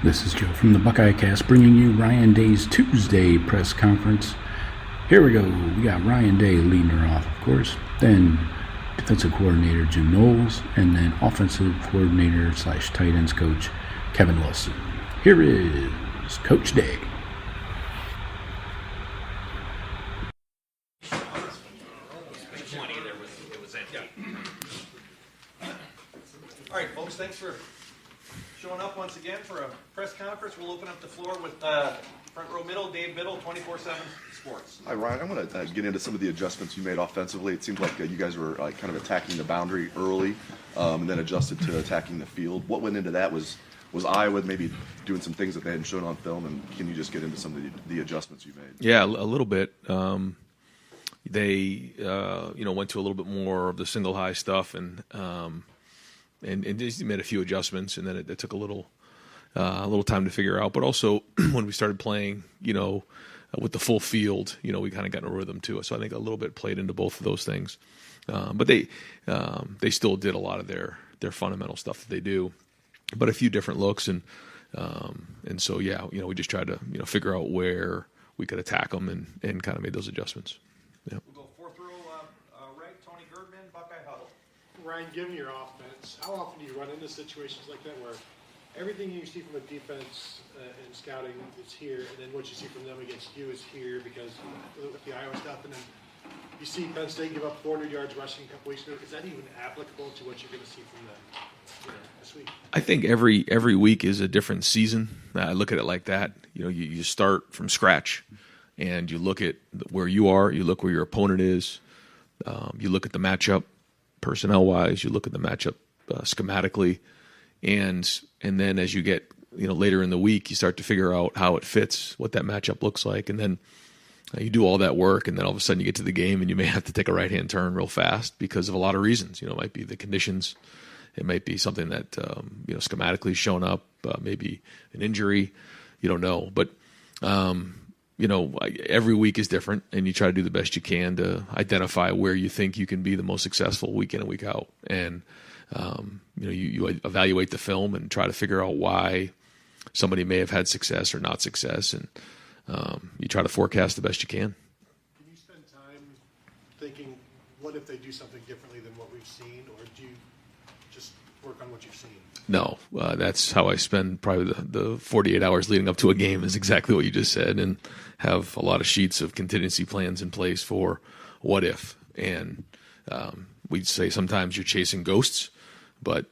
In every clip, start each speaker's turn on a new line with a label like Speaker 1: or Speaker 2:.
Speaker 1: This is Joe from the Buckeye Cast bringing you Ryan Day's Tuesday press conference. Here we go. We got Ryan Day leading her off, of course. Then defensive coordinator Jim Knowles, and then offensive coordinator / tight ends coach Kevin Wilson. Here is Coach Day.
Speaker 2: All right, folks, thanks for showing up once again for a press conference. We'll open up the floor with front row middle, Dave Biddle, 24/7 Sports.
Speaker 3: Hi, Ryan. I want to get into some of the adjustments you made offensively. It seemed like you guys were kind of attacking the boundary early and then adjusted to attacking the field. What went into that? Was Iowa maybe doing some things that they hadn't shown on film? And can you just get into some of the adjustments you made?
Speaker 4: Yeah, a little bit. They went to a little bit more of the single high stuff and just made a few adjustments, and then it took a little time to figure out. But also when we started playing, with the full field, we kind of got in a rhythm too. So I think a little bit played into both of those things. But they still did a lot of their fundamental stuff that they do, but a few different looks, and so we just tried to figure out where we could attack them and kind of made those adjustments. Yeah.
Speaker 2: We'll go fourth row right, Tony Girdman, Buckeye Huddle.
Speaker 5: Ryan, given your offense, how often do you run into situations like that where everything you see from a defense and scouting is here, and then what you see from them against you is here because of the Iowa stuff, and then you see Penn State give up 400 yards rushing a couple weeks ago? Is that even applicable to what you're going to see from them this week?
Speaker 4: I think every week is a different season. I look at it like that. You start from scratch, and you look at where you are, you look where your opponent is, you look at the matchup personnel-wise, you look at the matchup schematically, and then as you get later in the week, you start to figure out how it fits, what that matchup looks like, and then you do all that work, and then all of a sudden you get to the game, and you may have to take a right-hand turn real fast because of a lot of reasons. It might be the conditions, it might be something that schematically is shown up, maybe an injury, you don't know, but every week is different, and you try to do the best you can to identify where you think you can be the most successful week in and week out. And, you evaluate the film and try to figure out why somebody may have had success or not success. And you try to forecast the best you can.
Speaker 5: Can you spend time thinking, what if they do something differently than what we've seen, or do you just work on what you've seen?
Speaker 4: No, that's how I spend probably the 48 hours leading up to a game, is exactly what you just said, and have a lot of sheets of contingency plans in place for what if. And we'd say sometimes you're chasing ghosts, but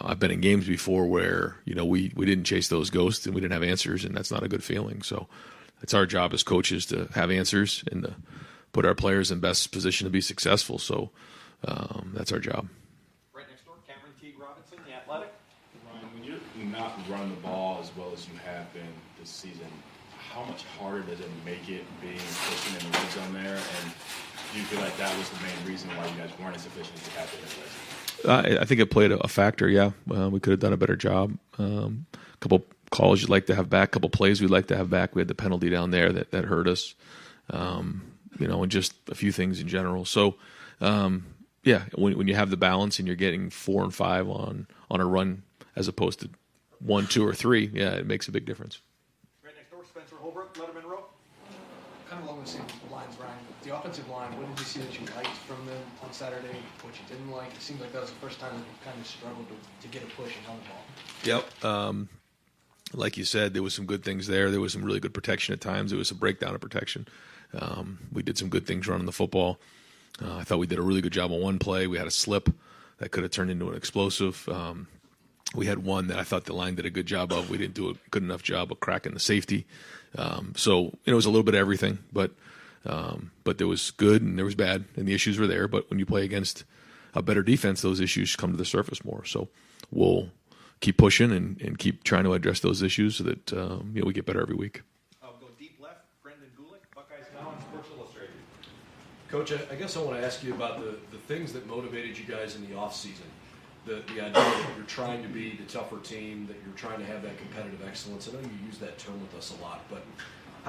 Speaker 4: I've been in games before where we didn't chase those ghosts and we didn't have answers, and that's not a good feeling. So it's our job as coaches to have answers and to put our players in best position to be successful. So that's our job.
Speaker 6: Ryan, when you're not running the ball as well as you have been this season, how much harder does it make it being pushing in the red zone there? And do you feel like that was the main reason why you guys weren't as efficient as you have been in the red zone?
Speaker 4: I think it played a factor, yeah. We could have done a better job. A couple calls you'd like to have back, a couple plays we'd like to have back. We had the penalty down there that hurt us, and just a few things in general. So, when you have the balance and you're getting 4 and 5 on a run as opposed to 1, 2, or 3, it makes a big difference.
Speaker 2: Right next door, Spencer Holbrook, Letterman Row.
Speaker 7: Kind of along the same lines, Ryan. The offensive line, what did you see that you liked from them on Saturday, what you didn't like? It seemed like that was the first time that you kind of struggled to get a push and run the ball.
Speaker 4: Yep. Like you said, there was some good things there. There was some really good protection at times. There was a breakdown of protection. We did some good things running the football. I thought we did a really good job on one play. We had a slip that could have turned into an explosive. We had one that I thought the line did a good job of. We didn't do a good enough job of cracking the safety. So it was a little bit of everything, but there was good and there was bad, and the issues were there. But when you play against a better defense, those issues come to the surface more. So we'll keep pushing and keep trying to address those issues so that we get better every week.
Speaker 2: I'll go deep left, Brendan Gulick, Buckeyes Now on Sports Illustrated.
Speaker 8: Coach, I guess I want to ask you about the things that motivated you guys in the offseason. The idea that you're trying to be the tougher team, that you're trying to have that competitive excellence. I know you use that term with us a lot, but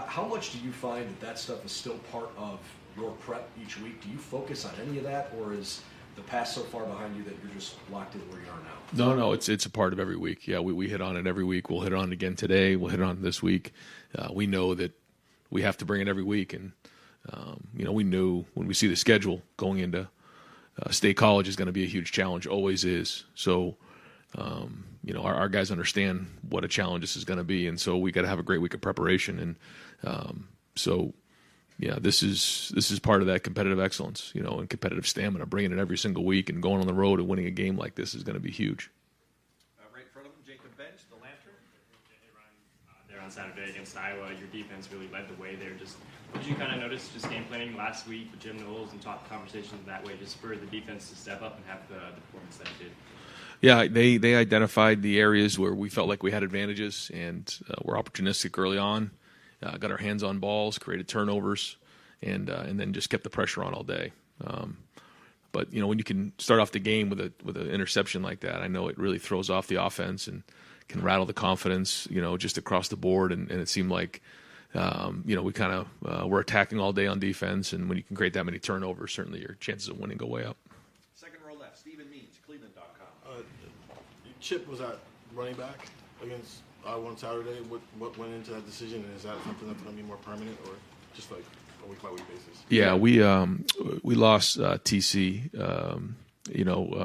Speaker 8: how much do you find that stuff is still part of your prep each week? Do you focus on any of that, or is the past so far behind you that you're just locked in where you are now?
Speaker 4: No, it's a part of every week. Yeah, we hit on it every week. We'll hit on it again today. We'll hit on it this week. We know that we have to bring it every week, and we knew when we see the schedule going into State College is going to be a huge challenge. Always is. So, our guys understand what a challenge this is going to be, and so we got to have a great week of preparation. And this is part of that competitive excellence, and competitive stamina. Bringing it every single week and going on the road and winning a game like this is going to be huge.
Speaker 2: Right in front of him, Jacob Bench, the Lantern.
Speaker 9: There on Saturday against Iowa, your defense really led the way there. Did you kind of notice just game planning last week with Jim Knowles and talk conversations that way just spurred the defense to step up and have the performance that it did?
Speaker 4: Yeah, they identified the areas where we felt like we had advantages and were opportunistic early on. Got our hands on balls, created turnovers, and then just kept the pressure on all day. But when you can start off the game with an interception like that, I know it really throws off the offense and can rattle the confidence, just across the board. And it seemed like we kind of were attacking all day on defense, and when you can create that many turnovers, certainly your chances of winning go way up.
Speaker 2: Second row left, Stephen Means, Cleveland.com.
Speaker 10: Chip was at running back against Iowa on Saturday. What went into that decision, and is that something that's going to be more permanent, or just like a week-by-week basis?
Speaker 4: Yeah, we lost TC,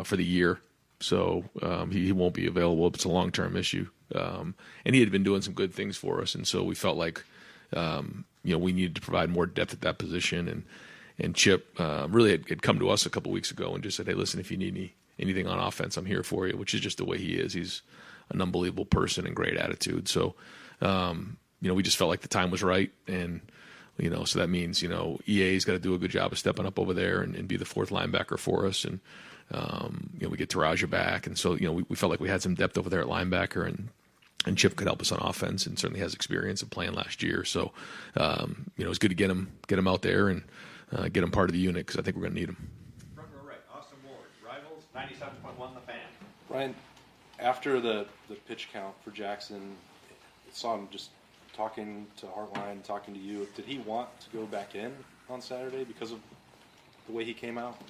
Speaker 4: for the year, so he won't be available. It's a long-term issue, and he had been doing some good things for us, and so we felt like we needed to provide more depth at that position. And Chip really had come to us a couple weeks ago and just said, "Hey, listen, if you need anything on offense, I'm here for you," which is just the way he is. He's an unbelievable person and great attitude. So, we just felt like the time was right. And, so that means, EA's got to do a good job of stepping up over there and be the fourth linebacker for us. And, we get Taraja back. And so, we felt like we had some depth over there at linebacker, and Chip could help us on offense and certainly has experience of playing last year. So, it's good to get him out there and get him part of the unit because I think we're going to need him.
Speaker 2: Front row right, Austin Ward, Rivals, 97.1 The Fan.
Speaker 11: Ryan, after the pitch count for Jackson, I saw him just talking to Hartline, talking to you. Did he want to go back in on Saturday because of the way he came out?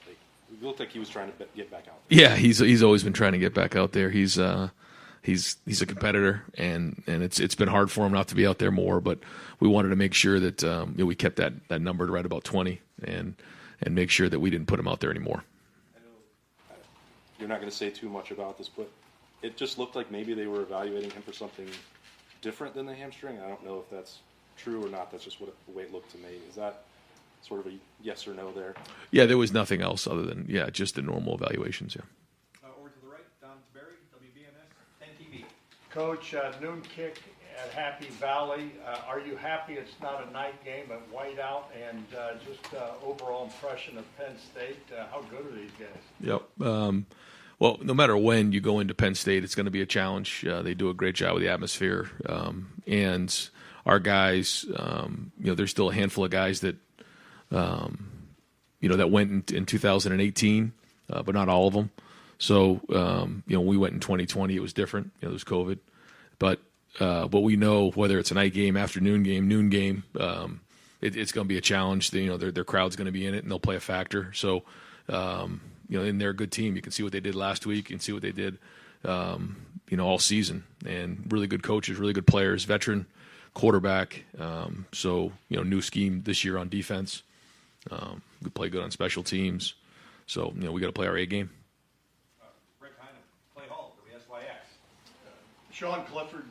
Speaker 11: It looked like he was trying to get back out there.
Speaker 4: Yeah, he's always been trying to get back out there. He's a competitor, and it's been hard for him not to be out there more. But we wanted to make sure that we kept that number to right about 20, and make sure that we didn't put him out there anymore.
Speaker 11: You're not going to say too much about this, but it just looked like maybe they were evaluating him for something different than the hamstring. I don't know if that's true or not. That's just the way it looked to me. Is that sort of a yes or no there?
Speaker 4: Yeah, there was nothing else other than, just the normal evaluations, yeah.
Speaker 2: Over to the right, Don Tberry, WBNS, 10 TV.
Speaker 12: Coach, noon kick at Happy Valley. Are you happy it's not a night game at whiteout? And just overall impression of Penn State, how good are these guys?
Speaker 4: Yep. Well, no matter when you go into Penn State, it's going to be a challenge. They do a great job with the atmosphere. And our guys, there's still a handful of guys that, that went in 2018, but not all of them. So, we went in 2020, it was different. There was COVID. But we know whether it's a night game, afternoon game, noon game, it's going to be a challenge. Their crowd's going to be in it, and they'll play a factor. So, and they're a good team. You can see what they did last week. You can see what they did, all season. And really good coaches, really good players, veteran quarterback. So, new scheme this year on defense. We play good on special teams. So, we got to play our A game.
Speaker 2: Rick Heinem, Clay Hall, WSYX.
Speaker 12: Sean Clifford,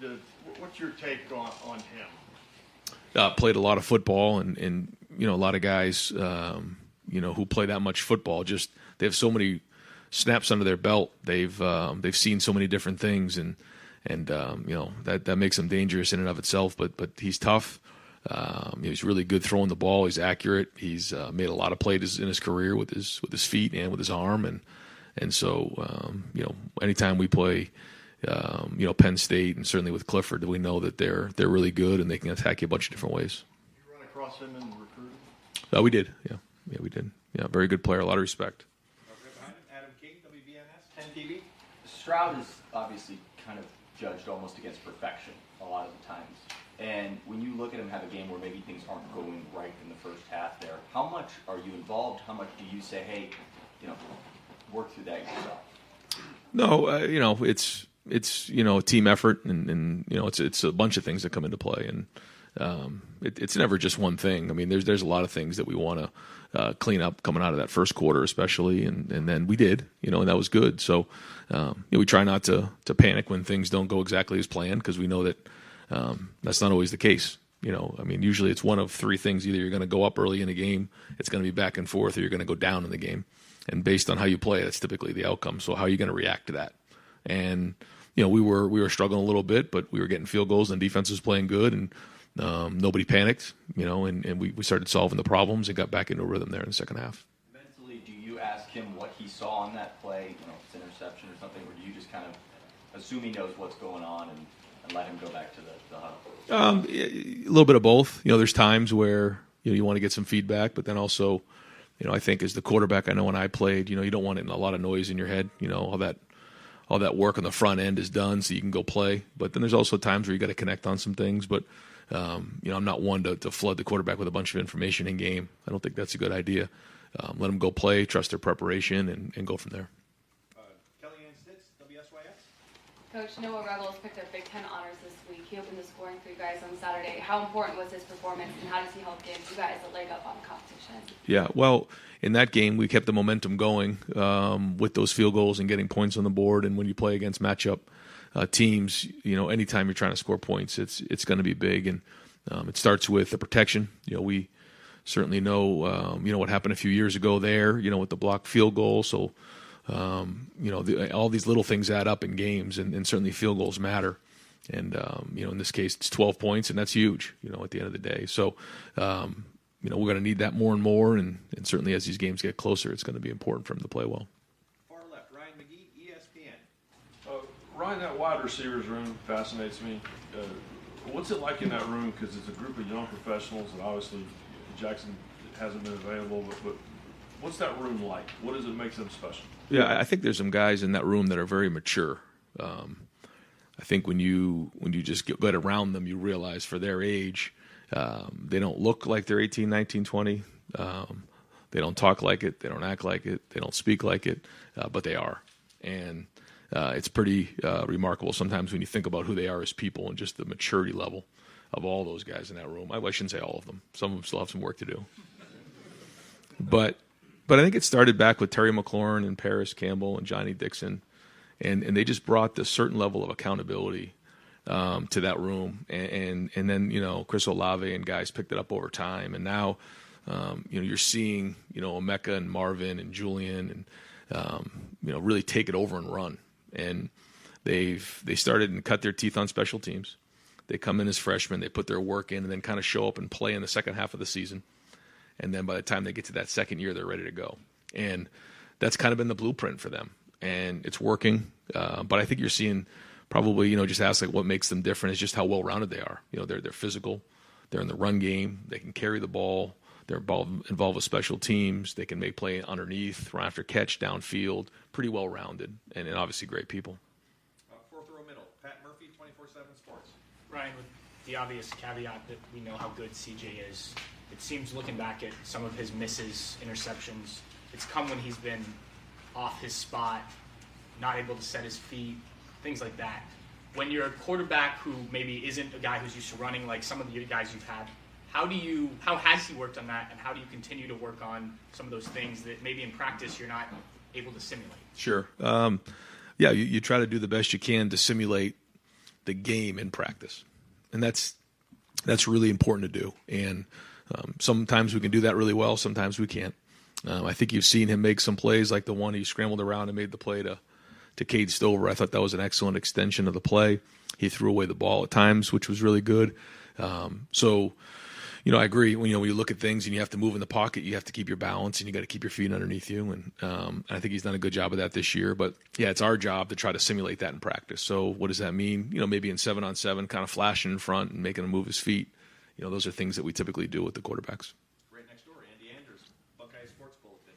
Speaker 12: what's your take on him?
Speaker 4: Played a lot of football, and a lot of guys, who play that much football, just they have so many snaps under their belt. They've seen so many different things, and that makes him dangerous in and of itself. But he's tough. He's really good throwing the ball. He's accurate. He's made a lot of plays in his career with his feet and with his arm, and so anytime we play, Penn State, and certainly with Clifford, we know that they're really good and they can attack you a bunch of different ways.
Speaker 12: You run across him in recruiting?
Speaker 4: We did. Yeah, we did. Yeah, very good player. A lot of respect.
Speaker 2: Adam King, WBNS, 10 TV.
Speaker 13: Stroud is obviously kind of judged almost against perfection a lot of the times. And when you look at him have a game where maybe things aren't going right in the first half there, how much are you involved? How much do you say, hey, work through that yourself?
Speaker 4: No, it's a team effort, and it's a bunch of things that come into play, and it's never just one thing. I mean, there's a lot of things that we want to clean up coming out of that first quarter, especially, and then we did, and that was good. So we try not to panic when things don't go exactly as planned, because we know that that's not always the case. I mean, usually it's one of three things: either you're going to go up early in a game, it's going to be back and forth, or you're going to go down in the game. And based on how you play, that's typically the outcome. So how are you going to react to that? And we were struggling a little bit, but we were getting field goals, and defense was playing good, and nobody panicked. And we started solving the problems and got back into a rhythm there in the second half.
Speaker 13: Mentally, do you ask him what he saw on that play? If it's an interception or something, or do you just kind of assume he knows what's going on and let him go back to the huddle?
Speaker 4: A little bit of both. There's times where you want to get some feedback, but then also, I think as the quarterback, I know when I played, you don't want a lot of noise in your head. All that work on the front end is done, so you can go play. But then there's also times where you got to connect on some things. But I'm not one to flood the quarterback with a bunch of information in game. I don't think that's a good idea. Let them go play, trust their preparation, and go from there.
Speaker 2: Kellyanne Stitz, WSYS.
Speaker 14: Coach, Noah Rebels picked up Big Ten honors this week. He opened the scoring for you guys on Saturday. How important was his performance, and how does he help give you guys a leg up on the competition?
Speaker 4: Yeah, well, in that game, we kept the momentum going with those field goals and getting points on the board. And when you play against matchup teams, anytime you're trying to score points, it's going to be big. And it starts with the protection. We certainly know, what happened a few years ago there, with the blocked field goal. So, all these little things add up in games, and certainly field goals matter. And, in this case, it's 12 points, and that's huge, at the end of the day. So, we're going to need that more and more, and certainly as these games get closer, it's going to be important for him to play well.
Speaker 2: Far left, Ryan McGee, ESPN.
Speaker 15: Ryan, that wide receivers room fascinates me. What's it like in that room? Because it's a group of young professionals, and obviously Jackson hasn't been available, but what's that room like? What does it make them special?
Speaker 4: Yeah, I think there's some guys in that room that are very mature. I think when you just get around them, you realize for their age, they don't look like they're 18, 19, 20. They don't talk like it. They don't act like it. They don't speak like it, but they are. And it's pretty remarkable sometimes when you think about who they are as people and just the maturity level of all those guys in that room. I shouldn't say all of them. Some of them still have some work to do. But I think it started back with Terry McLaurin and Paris Campbell and Johnny Dixon, and they just brought this certain level of accountability to that room, and then Chris Olave and guys picked it up over time, and now you're seeing Emeka and Marvin and Julian and really take it over and run, and they started and cut their teeth on special teams. They come in as freshmen, they put their work in, and then kind of show up and play in the second half of the season. And then by the time they get to that second year, they're ready to go. And that's kind of been the blueprint for them. And it's working. But I think you're seeing probably, just ask like what makes them different is just how well-rounded they are. They're physical. They're in the run game. They can carry the ball. They're involved with special teams. They can make play underneath, run after catch, downfield. Pretty well-rounded. And obviously great people.
Speaker 2: Fourth row middle, Pat Murphy, 24/7 Sports.
Speaker 16: Ryan, with the obvious caveat that we know how good CJ is, it seems looking back at some of his misses, interceptions, it's come when he's been off his spot, not able to set his feet, things like that. When you're a quarterback who maybe isn't a guy who's used to running like some of the guys you've had, how has he worked on that, and how do you continue to work on some of those things that maybe in practice you're not able to simulate?
Speaker 4: Sure. You try to do the best you can to simulate the game in practice. And that's really important to do. And sometimes we can do that really well, sometimes we can't. I think you've seen him make some plays like the one he scrambled around and made the play to Cade Stover. I thought that was an excellent extension of the play. He threw away the ball at times, which was really good. I agree. When you look at things and you have to move in the pocket, you have to keep your balance and you got to keep your feet underneath you. And I think he's done a good job of that this year. But yeah, it's our job to try to simulate that in practice. So what does that mean? Maybe in 7-on-7, kind of flashing in front and making him move his feet. Those are things that we typically do with the quarterbacks.
Speaker 2: Right next door, Andy Andrews, Buckeye Sports Bulletin.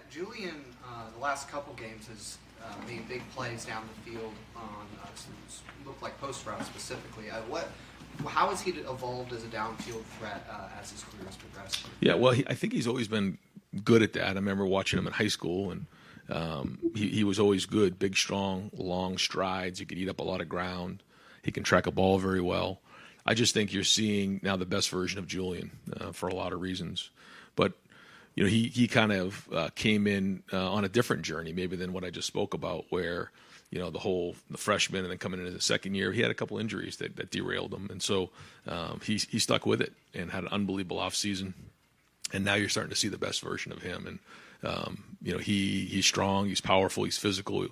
Speaker 17: Julian, the last couple games has made big plays down the field on looked like post routes specifically. How has he evolved as a downfield threat as his career has progressed?
Speaker 4: Yeah, well, I think he's always been good at that. I remember watching him in high school, and he was always good, big, strong, long strides. He could eat up a lot of ground. He can track a ball very well. I just think you're seeing now the best version of Julian for a lot of reasons. But he kind of came in on a different journey maybe than what I just spoke about, where the freshman and then coming into the second year, he had a couple injuries that derailed him, and so he stuck with it and had an unbelievable offseason. And now you're starting to see the best version of him, and he's strong, he's powerful, he's physical,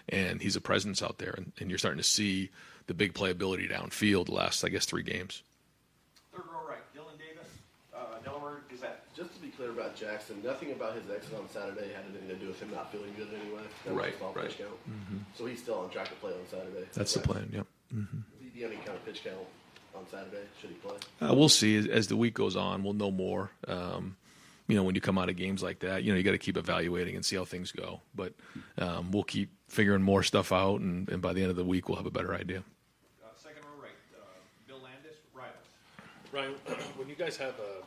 Speaker 4: and he's a presence out there, and you're starting to see the big playability downfield the last, I guess, 3 games.
Speaker 2: Third row right, Dylan Davis, Delaware Gazette.
Speaker 18: Just to be clear about Jackson, nothing about his exit on Saturday had anything to do with him not feeling good anyway. That was just all pitch count.
Speaker 4: Mm-hmm.
Speaker 18: So he's still on track to play on Saturday.
Speaker 4: That's the plan, yep. Mm-hmm.
Speaker 18: Do you have any kind of pitch count on Saturday? Should he play?
Speaker 4: We'll see. As the week goes on, we'll know more. When you come out of games like that, you got to keep evaluating and see how things go. But we'll keep figuring more stuff out, and by the end of the week, we'll have a better idea.
Speaker 2: Second row right, Bill Landis, Rivals.
Speaker 11: Ryan, when you guys have a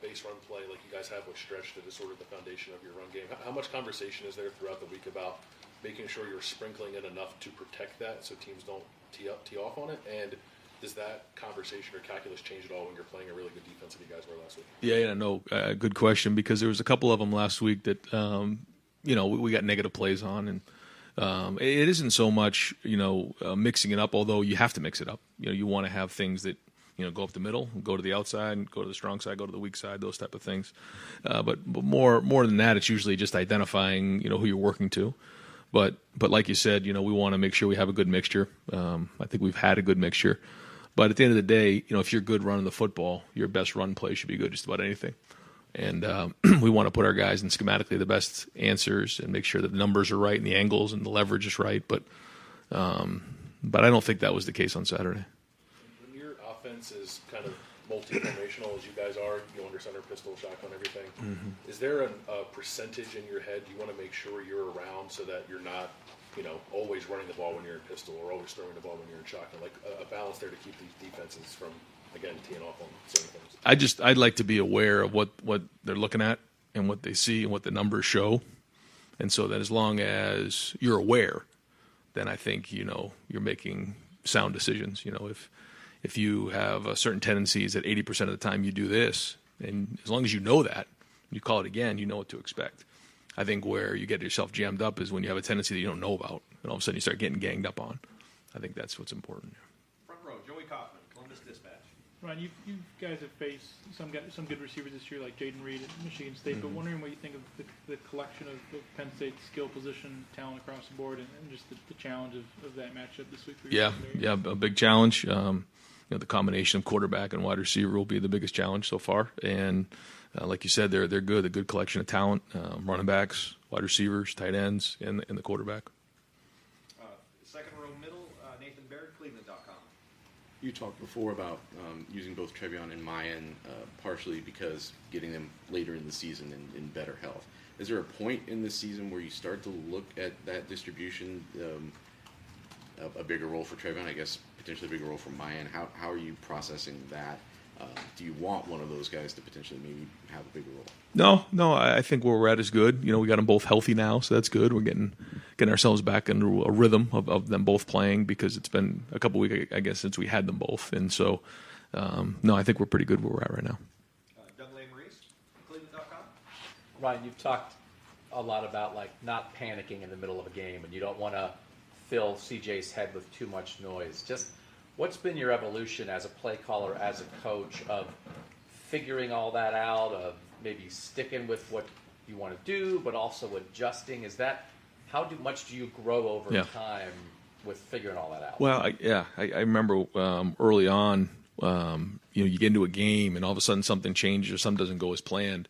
Speaker 11: base run play like you guys have with Stretch that is sort of the foundation of your run game, how much conversation is there throughout the week about making sure you're sprinkling in enough to protect that so teams don't tee off on it? And does that conversation or calculus change at all when you're playing a really good defense like you guys were last week?
Speaker 4: Yeah, no, good question, because there was a couple of them last week that we got negative plays on, and it isn't so much mixing it up, although you have to mix it up. You want to have things that go up the middle, go to the outside, go to the strong side, go to the weak side, those type of things. But more than that, it's usually just identifying who you're working to. But like you said, we want to make sure we have a good mixture. I think we've had a good mixture. But at the end of the day, if you're good running the football, your best run play should be good just about anything. And we want to put our guys in schematically the best answers and make sure that the numbers are right and the angles and the leverage is right. But I don't think that was the case on Saturday.
Speaker 11: When your offense is kind of multi-formational as you guys are, under center, pistol, shotgun, everything, is there a percentage in your head you want to make sure you're around so that you're not always running the ball when you're in pistol or always throwing the ball when you're in shotgun, like a balance there to keep these defenses from, again, teeing off on certain things?
Speaker 4: I'd like to be aware of what they're looking at and what they see and what the numbers show. And so that as long as you're aware, then I think, you're making sound decisions. If you have certain tendencies that 80% of the time you do this, and as long as you know that, you call it again, you know what to expect. I think where you get yourself jammed up is when you have a tendency that you don't know about, and all of a sudden you start getting ganged up on. I think that's what's important.
Speaker 2: Front row, Joey Kaufman, Columbus Dispatch.
Speaker 19: Ryan, you guys have faced some good receivers this year, like Jaden Reed at Michigan State, but wondering what you think of the collection of Penn State's skill position talent across the board, and just the challenge of that matchup this week for you.
Speaker 4: Yeah, a big challenge. The combination of quarterback and wide receiver will be the biggest challenge so far. And like you said, they're good. A good collection of talent, running backs, wide receivers, tight ends, and the quarterback.
Speaker 2: Second row middle, Nathan Baird, Cleveland.com.
Speaker 20: You talked before about using both Trevion and Mayan partially because getting them later in the season in better health. Is there a point in the season where you start to look at that distribution, a bigger role for Trevion, I guess potentially a bigger role for Mayan? How are you processing that? Do you want one of those guys to potentially maybe have a bigger role?
Speaker 4: No. I think where we're at is good. We got them both healthy now, so that's good. We're getting ourselves back into a rhythm of them both playing because it's been a couple weeks, I guess, since we had them both. And so, no, I think we're pretty good where we're at right now.
Speaker 2: Doug Maurice, Cleveland.com.
Speaker 21: Ryan, you've talked a lot about not panicking in the middle of a game, and you don't want to fill CJ's head with too much noise. Just what's been your evolution as a play caller, as a coach, of figuring all that out, of maybe sticking with what you want to do, but also adjusting? How much do you grow over time with figuring all that out?
Speaker 4: Well, I remember early on, you get into a game and all of a sudden something changes or something doesn't go as planned,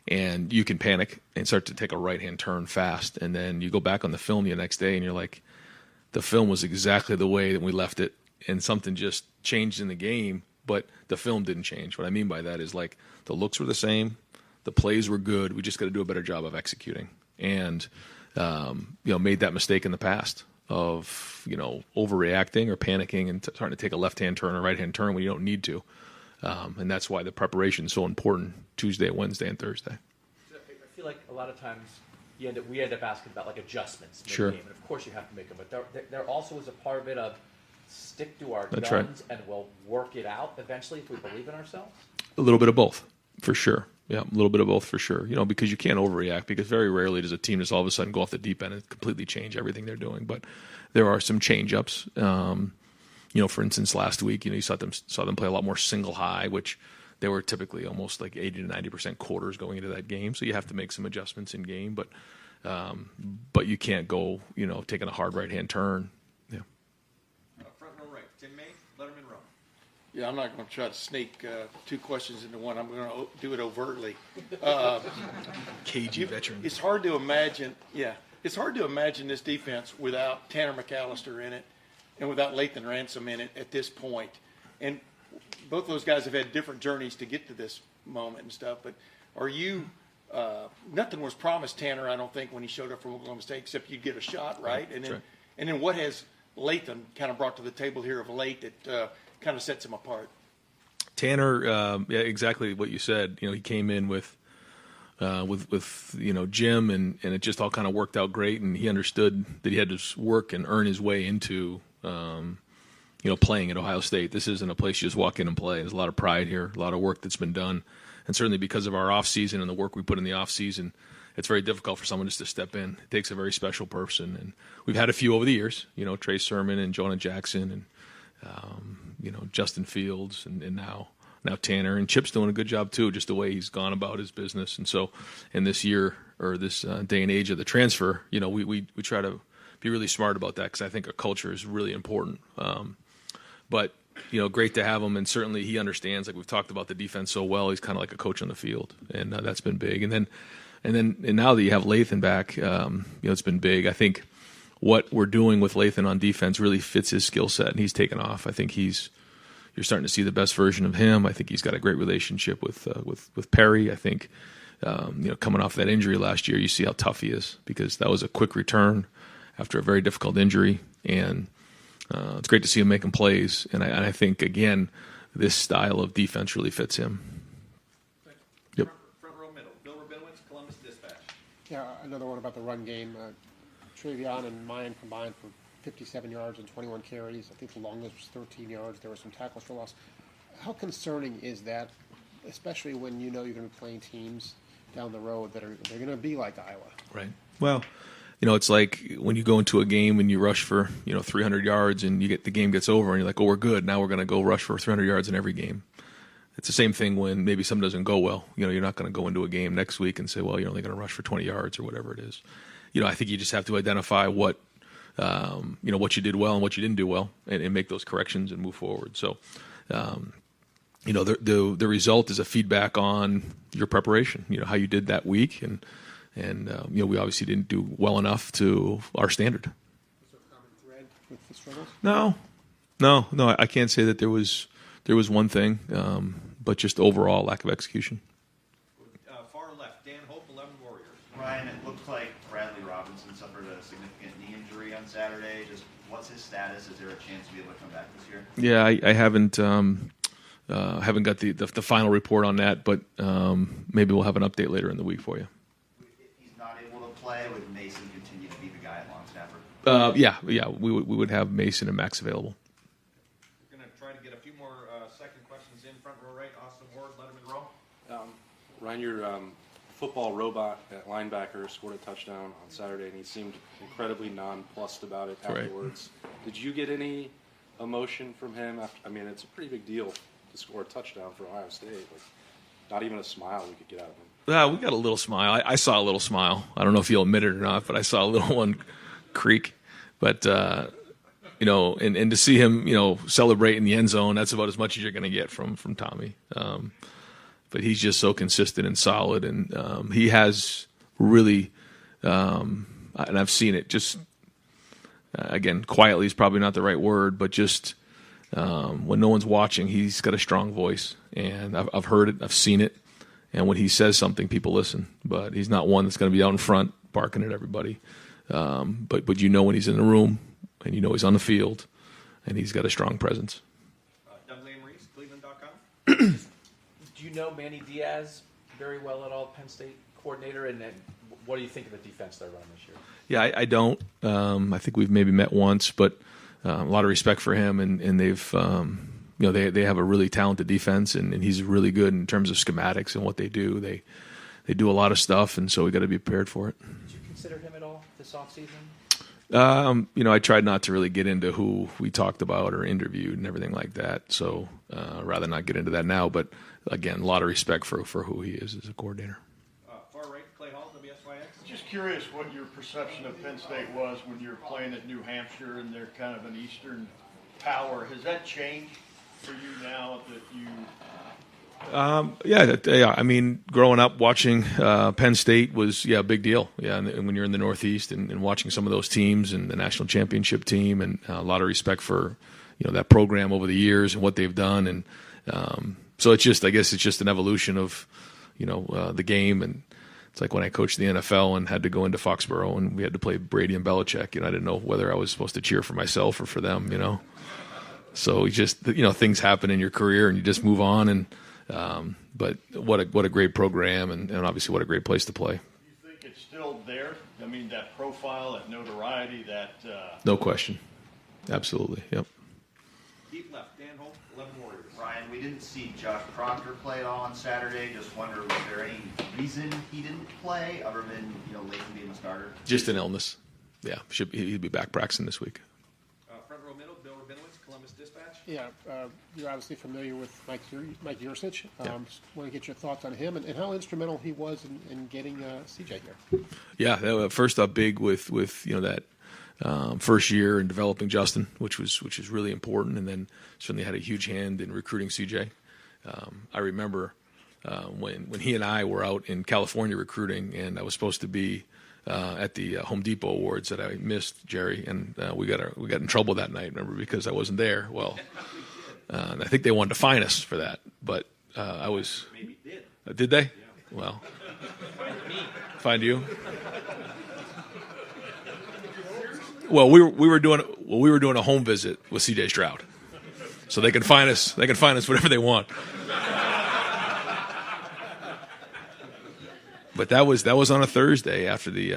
Speaker 4: and you can panic and start to take a right-hand turn fast, and then you go back on the film the next day and you're like, the film was exactly the way that we left it, and something just changed in the game, but the film didn't change. What I mean by that is the looks were the same, the plays were good, we just got to do a better job of executing. And made that mistake in the past of overreacting or panicking and starting to take a left-hand turn or right-hand turn when you don't need to. And that's why the preparation is so important Tuesday, Wednesday, and Thursday.
Speaker 21: like a lot of times we end up asking about like adjustments
Speaker 4: Sure.
Speaker 21: mid-game, and of course you have to make them, but there also is a part of it of stick to our
Speaker 4: That's
Speaker 21: guns
Speaker 4: right.
Speaker 21: and we'll work it out eventually if we believe in ourselves.
Speaker 4: A little bit of both, for sure. Yeah, a little bit of both for sure. Because you can't overreact, because very rarely does a team just all of a sudden go off the deep end and completely change everything they're doing. But there are some change-ups. For instance, last week, you saw them play a lot more single high, which they were typically almost like 80 to 90% quarters going into that game. So you have to make some adjustments in game, but you can't go, taking a hard right-hand turn. Yeah.
Speaker 2: Front row right, Tim May, Letterman row.
Speaker 1: Yeah, I'm not going to try to sneak two questions into one. I'm going to do it overtly.
Speaker 4: KG veteran.
Speaker 1: It's hard to imagine. Yeah, it's hard to imagine this defense without Tanner McAllister in it and without Lathan Ransom in it at this point. And both those guys have had different journeys to get to this moment and stuff. But are you? Nothing was promised Tanner, I don't think, when he showed up from Oklahoma State, except you'd get a shot, right? And then,
Speaker 4: right.
Speaker 1: And then what has Lathan kind of brought to the table here of late that kind of sets him apart?
Speaker 4: Tanner, yeah, exactly what you said. He came in with Jim, and it just all kind of worked out great. And he understood that he had to work and earn his way into playing at Ohio State. This isn't a place you just walk in and play. There's a lot of pride here, a lot of work that's been done, and certainly because of our off season and the work we put in the off season, it's very difficult for someone just to step in. It takes a very special person, and we've had a few over the years. Trey Sermon and Jonah Jackson and Justin Fields, and now Tanner, and Chip's doing a good job too, just the way he's gone about his business. And so in this year, or this day and age of the transfer, we try to be really smart about that, because I think a culture is really important. But great to have him, and certainly he understands. Like we've talked about the defense so well, he's kind of like a coach on the field, and that's been big. And now that you have Lathan back, it's been big. I think what we're doing with Lathan on defense really fits his skill set, and he's taken off. I think you're starting to see the best version of him. I think he's got a great relationship with Perry. I think coming off that injury last year, you see how tough he is, because that was a quick return after a very difficult injury, and it's great to see him making plays. And I think again, this style of defense really fits him. Yep.
Speaker 2: Front row middle, Bill Rabinowitz, Columbus Dispatch.
Speaker 22: Yeah, another one about the run game. Trevion and Mayan combined for 57 yards and 21 carries. I think the longest was 13 yards. There were some tackles for loss. How concerning is that, especially when you're going to be playing teams down the road they're going to be like Iowa?
Speaker 4: Right. Well, it's like when you go into a game and you rush for 300 yards, and the game gets over, and you're like, oh, we're good. Now we're going to go rush for 300 yards in every game. It's the same thing when maybe something doesn't go well. You're not going to go into a game next week and say, well, you're only going to rush for 20 yards or whatever it is. I think you just have to identify what you did well and what you didn't do well, and make those corrections and move forward. So, the result is a feedback on your preparation. How you did that week, and we obviously didn't do well enough to our standard.
Speaker 22: Was there a common thread with the struggles?
Speaker 4: No. I can't say that there was one thing, but just overall lack of execution.
Speaker 2: Far left, Dan Hope, 11 Warriors.
Speaker 23: Ryan, it looked like Bradley Robinson suffered a significant knee injury on Saturday. Just what's his status? Is there a chance to be able to come back this year?
Speaker 4: Yeah, I haven't got the final report on that, but maybe we'll have an update later in the week for you.
Speaker 23: If he's not able to play, would Mason continue to be the guy at long snapper?
Speaker 4: Yeah, we would have Mason and Max available.
Speaker 2: We're going to try to get a few more second questions in. Front row right, Austin Ward, Letterman row.
Speaker 11: Ryan, your football robot at linebacker scored a touchdown on Saturday, and he seemed incredibly nonplussed about it afterwards. Right. Did you get any emotion from him? It's a pretty big deal to score a touchdown for Ohio State. Like, not even a smile we could get out of him.
Speaker 4: Yeah, we got a little smile. I saw a little smile. I don't know if he'll admit it or not, but I saw a little one creak. But and to see him, celebrate in the end zone, that's about as much as you're going to get from Tommy. But he's just so consistent and solid, and he has really, and I've seen it. Just again, quietly is probably not the right word, but just when no one's watching, he's got a strong voice, and I've heard it, I've seen it. And when he says something, people listen. But he's not one that's going to be out in front barking at everybody. But when he's in the room, and he's on the field, and he's got a strong presence.
Speaker 2: Doug Lamreese, Cleveland.com.
Speaker 21: Do you know Manny Diaz very well at all, Penn State coordinator, and then what do you think of the defense they're running this year?
Speaker 4: Yeah, I don't. I think we've maybe met once, but a lot of respect for him, and they've they have a really talented defense, and he's really good in terms of schematics and what they do. They do a lot of stuff, and so we got to be prepared for it.
Speaker 21: Did you consider him at all this offseason?
Speaker 4: I tried not to really get into who we talked about or interviewed and everything like that. So rather not get into that now. But again, a lot of respect for who he is as a coordinator.
Speaker 2: Far right, Clay Hall, WSYX.
Speaker 12: Just curious what your perception of Penn State was when you were playing at New Hampshire and they're kind of an Eastern power. Has that changed for you now that you?
Speaker 4: Yeah. I mean, growing up watching Penn State was a big deal. Yeah, and when you're in the Northeast and watching some of those teams and the national championship team, and a lot of respect for that program over the years and what they've done, and so it's just, I guess it's just an evolution of the game. And it's like when I coached the NFL and had to go into Foxborough and we had to play Brady and Belichick, I didn't know whether I was supposed to cheer for myself or for them. So it's just things happen in your career and you just move on. And but what a great program, and obviously what a great place to play.
Speaker 12: Do you think it's still there? I mean, that profile, that notoriety, that.
Speaker 4: No question. Absolutely. Yep.
Speaker 2: Deep left, Dan Holt, 11 Warriors.
Speaker 23: Ryan, we didn't see Josh Proctor play at all on Saturday. Just wonder, was there any reason he didn't play other than Layton being a starter?
Speaker 4: Just an illness. Yeah, he'd be back practicing this week.
Speaker 2: Front row middle, Bill Rabinowitz, Columbus Dispatch.
Speaker 22: Yeah, you're obviously familiar with Mike Yursich. Just want to get your thoughts on him and how instrumental he was in getting CJ here.
Speaker 4: Yeah, first up big with that first year in developing Justin, which was really important, and then certainly had a huge hand in recruiting CJ. I remember when he and I were out in California recruiting, and I was supposed to be at the Home Depot Awards that I missed, Jerry, and we got in trouble that night. Remember, because I wasn't there. Well, I think they wanted to fine us for that, but I was.
Speaker 2: Maybe did.
Speaker 4: Did they? Yeah. Well, find you. Well, we were doing a home visit with C.J. Stroud, so they can fine us. They can fine us whatever they want. But that was on a Thursday after the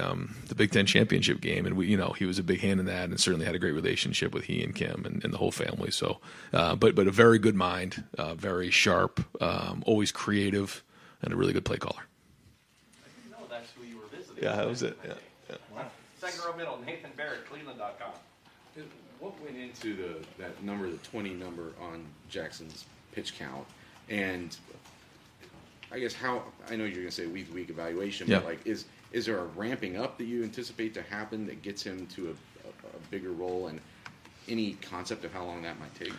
Speaker 4: Big Ten championship game, and he was a big hand in that, and certainly had a great relationship with he and Kim and the whole family. So, but a very good mind, very sharp, always creative, and a really good play caller.
Speaker 2: I didn't know that's who you were visiting.
Speaker 4: Yeah, that was it. Yeah.
Speaker 2: Wow. Second row middle, Nathan Barrett, Cleveland.com.
Speaker 20: What went into that number, the 20 number on Jackson's pitch count, and I guess I know you're going to say week-to-week evaluation, but is there a ramping up that you anticipate to happen that gets him to a bigger role, and any concept of how long that might take?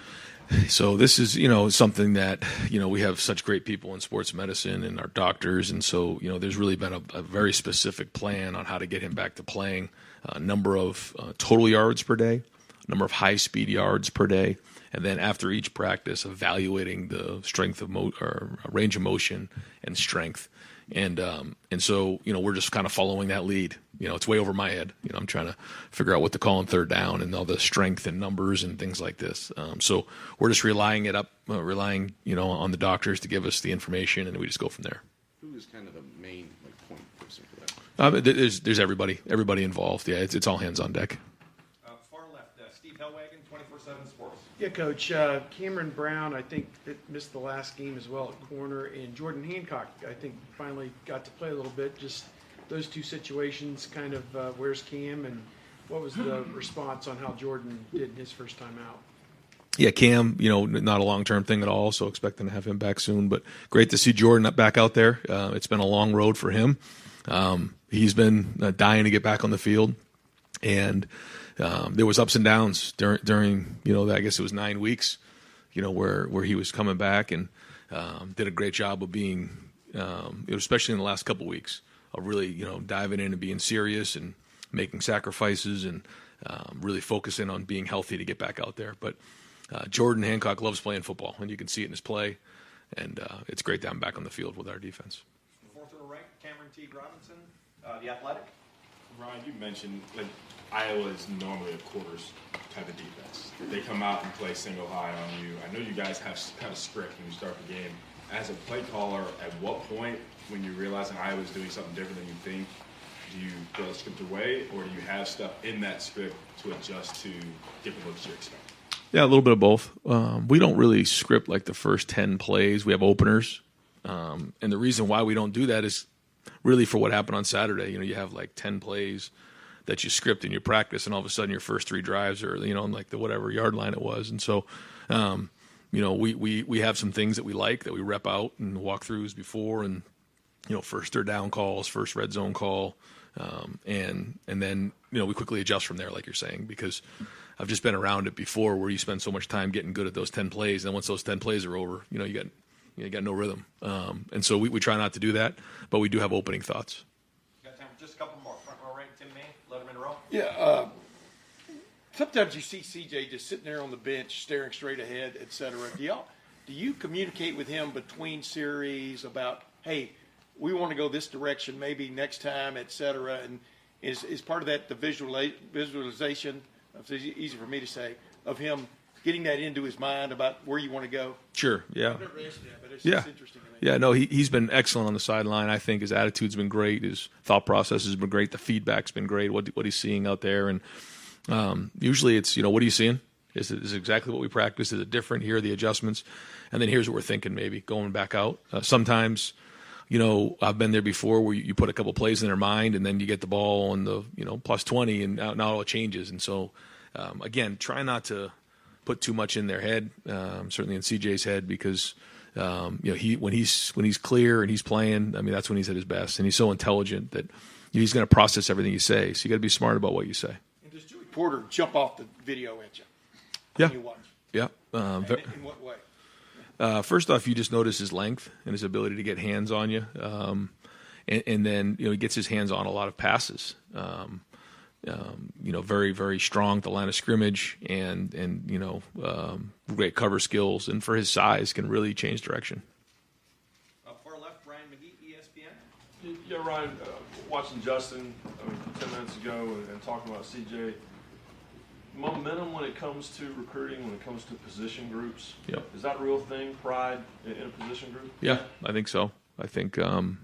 Speaker 4: So this is, something that, we have such great people in sports medicine and our doctors. And so, there's really been a very specific plan on how to get him back to playing, a number of total yards per day, a number of high-speed yards per day. And then after each practice, evaluating the strength of range of motion and strength. And so, we're just kind of following that lead. It's way over my head. I'm trying to figure out what to call on third down and all the strength and numbers and things like this. So we're just relying on the doctors to give us the information, and we just go from there.
Speaker 20: Who is kind of the main point person for that?
Speaker 4: There's everybody involved. Yeah, it's all hands on deck.
Speaker 2: Far left, Steve Hellwagon, 24/7 Sports.
Speaker 3: Yeah, Coach. Cameron Brown, I think, missed the last game as well at corner, and Jordan Hancock, I think, finally got to play a little bit. Just those two situations, kind of where's Cam, and what was the response on how Jordan did his first time out?
Speaker 4: Yeah, Cam, not a long-term thing at all, so expecting to have him back soon. But great to see Jordan back out there. It's been a long road for him. He's been dying to get back on the field, and there was ups and downs during I guess it was 9 weeks, where he was coming back and did a great job of being, especially in the last couple weeks, of really diving in and being serious and making sacrifices and really focusing on being healthy to get back out there. But Jordan Hancock loves playing football, and you can see it in his play, and it's great to have him back on the field with our defense.
Speaker 2: Fourth row right, Cameron T. Robinson, The Athletic.
Speaker 5: Ryan, you mentioned Iowa is normally a quarters type of defense. They come out and play single high on you. I know you guys have a script when you start the game. as a play caller, at what point, when you realize that Iowa's doing something different than you think, do you throw the script away, or do you have stuff in that script to adjust to different looks you're expecting?
Speaker 4: Yeah, a little bit of both. We don't really script like the first 10 plays. We have openers. And the reason why we don't do that is really for what happened on Saturday. You have like 10 plays that you script and you practice, and all of a sudden your first 3 drives are, on like the whatever yard line it was. And so, we have some things that we like that we rep out and walkthroughs before, and, first third down calls, first red zone call. And then, we quickly adjust from there, like you're saying, because I've just been around it before where you spend so much time getting good at those 10 plays. And once those 10 plays are over, you got no rhythm. And so we try not to do that, but we do have opening thoughts.
Speaker 2: Got time for just a couple more. Front row right, Tim May, let him in a row.
Speaker 1: Yeah. Sometimes you see CJ just sitting there on the bench, staring straight ahead, et cetera. Do you communicate with him between series about, hey, we want to go this direction, maybe next time, et cetera? And is part of that the visualization, it's easy for me to say, of him getting that into his mind about where you want to go?
Speaker 4: Sure, yeah.
Speaker 1: I've never asked that, but it's interesting to me.
Speaker 4: Yeah, no, he's been excellent on the sideline. I think his attitude's been great. His thought process has been great. The feedback's been great, what he's seeing out there. And usually it's, what are you seeing? Is it exactly what we practice? Is it different? Here are the adjustments. And then here's what we're thinking, maybe going back out. Sometimes, I've been there before where you put a couple plays in their mind and then you get the ball on the, plus 20 and now all it changes. And so, again, try not to put too much in their head, certainly in CJ's head, because, when he's clear and he's playing, that's when he's at his best. And he's so intelligent that he's going to process everything you say. So you got to be smart about what you say.
Speaker 1: And does Joey Porter jump off the video at you?
Speaker 4: Yeah.
Speaker 1: When you watch?
Speaker 4: Yeah.
Speaker 1: In what way?
Speaker 4: First off, you just notice his length and his ability to get hands on you. And then, he gets his hands on a lot of passes. Very, very strong at the line of scrimmage and great cover skills. And for his size, can really change direction.
Speaker 2: Far left, Ryan McGee, ESPN.
Speaker 15: Yeah, Ryan, watching Justin 10 minutes ago and talking about CJ, momentum when it comes to recruiting, when it comes to position groups,
Speaker 4: Yep.
Speaker 15: Is that a real thing, pride in a position group?
Speaker 4: Yeah, I think so. I think, in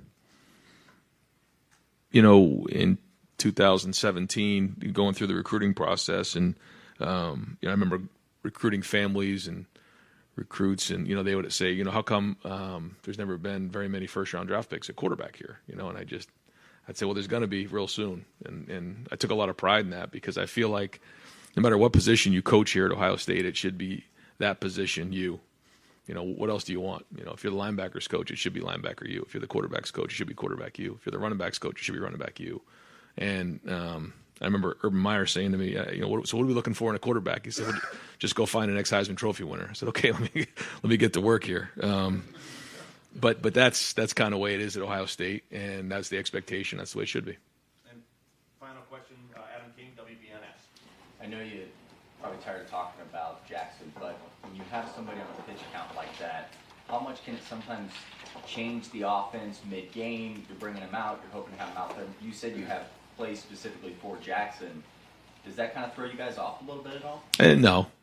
Speaker 4: 2017, going through the recruiting process, and I remember recruiting families and recruits, and they would say, how come there's never been very many first-round draft picks at quarterback here? And I'd say, well, there's going to be real soon, and I took a lot of pride in that because I feel like no matter what position you coach here at Ohio State, it should be that position you. What else do you want? If you're the linebackers coach, it should be linebacker you. If you're the quarterbacks coach, it should be quarterback you. If you're the running backs coach, it should be running back you. And I remember Urban Meyer saying to me, so what are we looking for in a quarterback? He said, well, just go find an ex-Heisman Trophy winner. I said, okay, let me get to work here. But that's kind of the way it is at Ohio State, and that's the expectation. That's the way it should be.
Speaker 2: And final question, Adam King, WBNS.
Speaker 13: I know you're probably tired of talking about Jackson, but when you have somebody on a pitch count like that, how much can it sometimes change the offense mid-game? You're bringing him out, you're hoping to have him out there. You said you have plays specifically for Jackson. Does that kind of throw you guys off a little bit at all?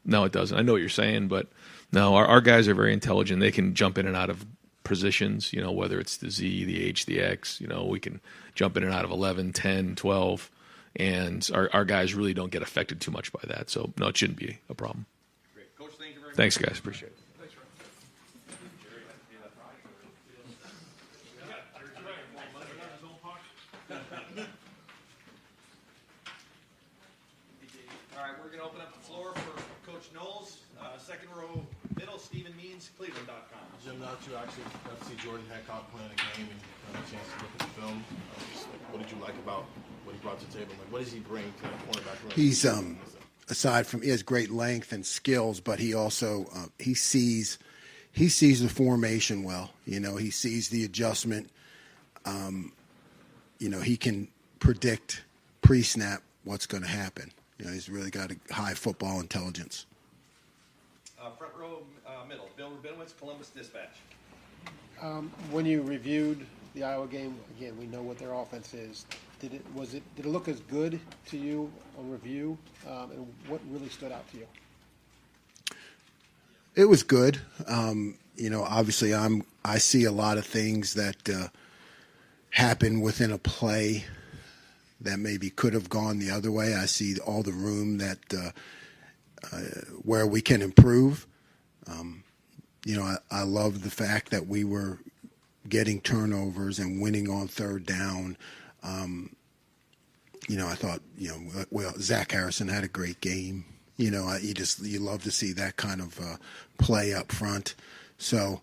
Speaker 4: No, it doesn't. I know what you're saying, but no, our guys are very intelligent. They can jump in and out of positions, whether it's the Z, the H, the X. We can jump in and out of 11, 10, 12, and our guys really don't get affected too much by that. So, no, it shouldn't be a problem.
Speaker 2: Great. Coach, thank you very much.
Speaker 4: Thanks, guys. Appreciate it.
Speaker 2: All right, we're going to open up the floor for Coach Knowles. Second row middle, Stephen Means, Cleveland.com.
Speaker 10: Jim, now that you actually got to see Jordan Hancock playing a game and got a chance to look at the film, what did you like about what he brought to the table? Like, what does he bring to that cornerback room?
Speaker 6: He's aside from he has great length and skills, but he also he sees the formation well. He sees the adjustment. He can predict pre-snap what's going to happen. He's really got a high football intelligence.
Speaker 2: Front row middle, Bill Rubinowitz, Columbus Dispatch.
Speaker 22: When you reviewed the Iowa game, again, we know what their offense is. Did it look as good to you on review? And what really stood out to you?
Speaker 6: It was good. obviously I see a lot of things that happen within a play that maybe could have gone the other way. I see all the room that where we can improve. I love the fact that we were getting turnovers and winning on third down. I thought, Zach Harrison had a great game. You love to see that kind of play up front. So,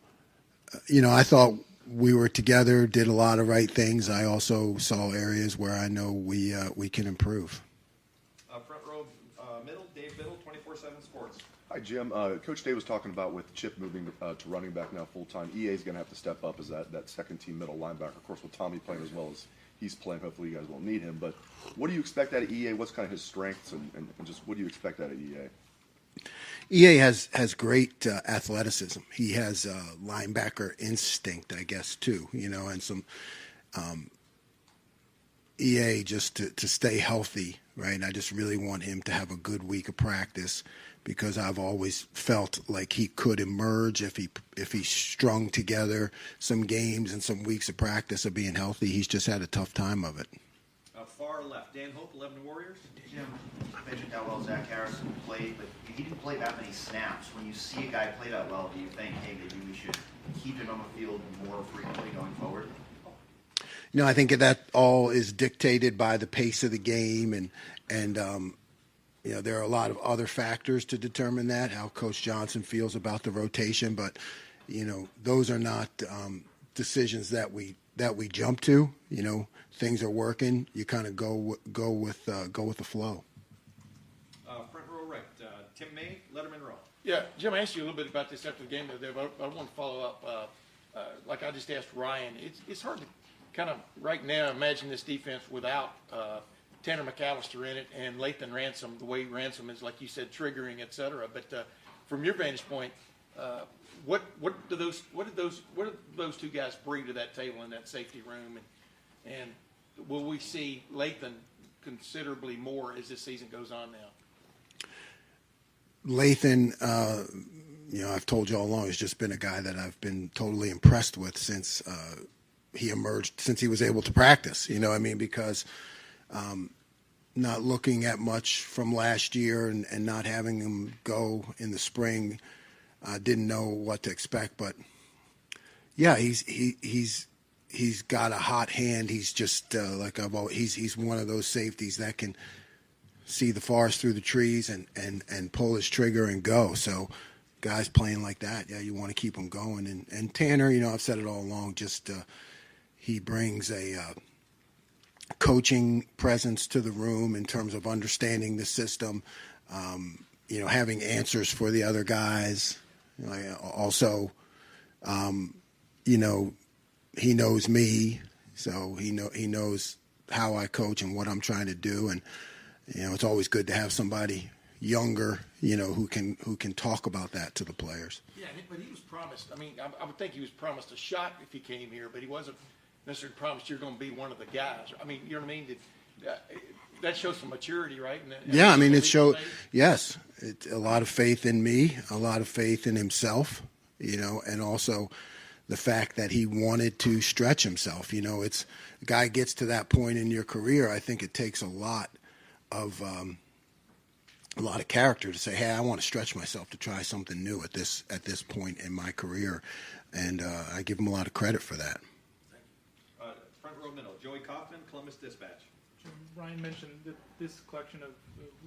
Speaker 6: I thought we were together, did a lot of right things. I also saw areas where I know we can improve.
Speaker 2: Front row, middle, Dave Biddle, 24/7 Sports.
Speaker 7: Hi, Jim. Coach Day was talking about with Chip moving to running back now full-time, EA is going to have to step up as that second-team middle linebacker. Of course, with Tommy playing as well as he's playing, hopefully you guys won't need him. But what do you expect out of EA? What's kind of his strengths, and just what do you expect out of EA?
Speaker 6: EA has great athleticism. He has linebacker instinct, I guess, too, and some EA just to stay healthy, right? I just really want him to have a good week of practice because I've always felt like he could emerge if he strung together some games and some weeks of practice of being healthy. He's just had a tough time of it.
Speaker 2: Far left, Dan Hope, 11 Warriors.
Speaker 23: Jim, you mentioned how well Zach Harrison played, but he didn't play that many snaps. When you see a guy play that well, do you think, hey, maybe we should keep him on the field more frequently going forward?
Speaker 6: I think that all is dictated by the pace of the game, and there are a lot of other factors to determine that, how Coach Johnson feels about the rotation, but those are not decisions that we jump to. Things are working. You kind of go with the flow.
Speaker 2: Front row right, Tim May, Letterman Row.
Speaker 1: Yeah, Jim, I asked you a little bit about this after the game the other day, but I want to follow up. Like I just asked Ryan, it's hard to kind of right now imagine this defense without Tanner McAllister in it and Lathan Ransom, the way Ransom is, like you said, triggering, et cetera. But from your vantage point, what did those two guys bring to that table in that safety room, and will we see Lathan considerably more as this season goes on now?
Speaker 6: Lathan, I've told you all along, has just been a guy that I've been totally impressed with since he emerged, since he was able to practice. Because not looking at much from last year and not having him go in the spring, didn't know what to expect. But yeah, he's got a hot hand. He's just he's one of those safeties that can see the forest through the trees and pull his trigger and go. So guys playing like that, yeah, you want to keep them going. And Tanner, I've said it all along, just he brings a coaching presence to the room in terms of understanding the system, having answers for the other guys. Also, he knows me, so he knows how I coach and what I'm trying to do. And it's always good to have somebody younger, who can talk about that to the players.
Speaker 1: Yeah, but he was promised. I would think he was promised a shot if he came here, but he wasn't necessarily promised you're going to be one of the guys. You know what I mean? That shows some maturity, right?
Speaker 6: Yeah, it showed. Yes, a lot of faith in me, a lot of faith in himself, and also the fact that he wanted to stretch himself. It's a guy gets to that point in your career. I think it takes a lot of character to say, hey, I want to stretch myself to try something new at this point in my career, and I give him a lot of credit for that.
Speaker 2: Front row middle, Joey Kaufman, Columbus Dispatch.
Speaker 19: Ryan mentioned that this collection of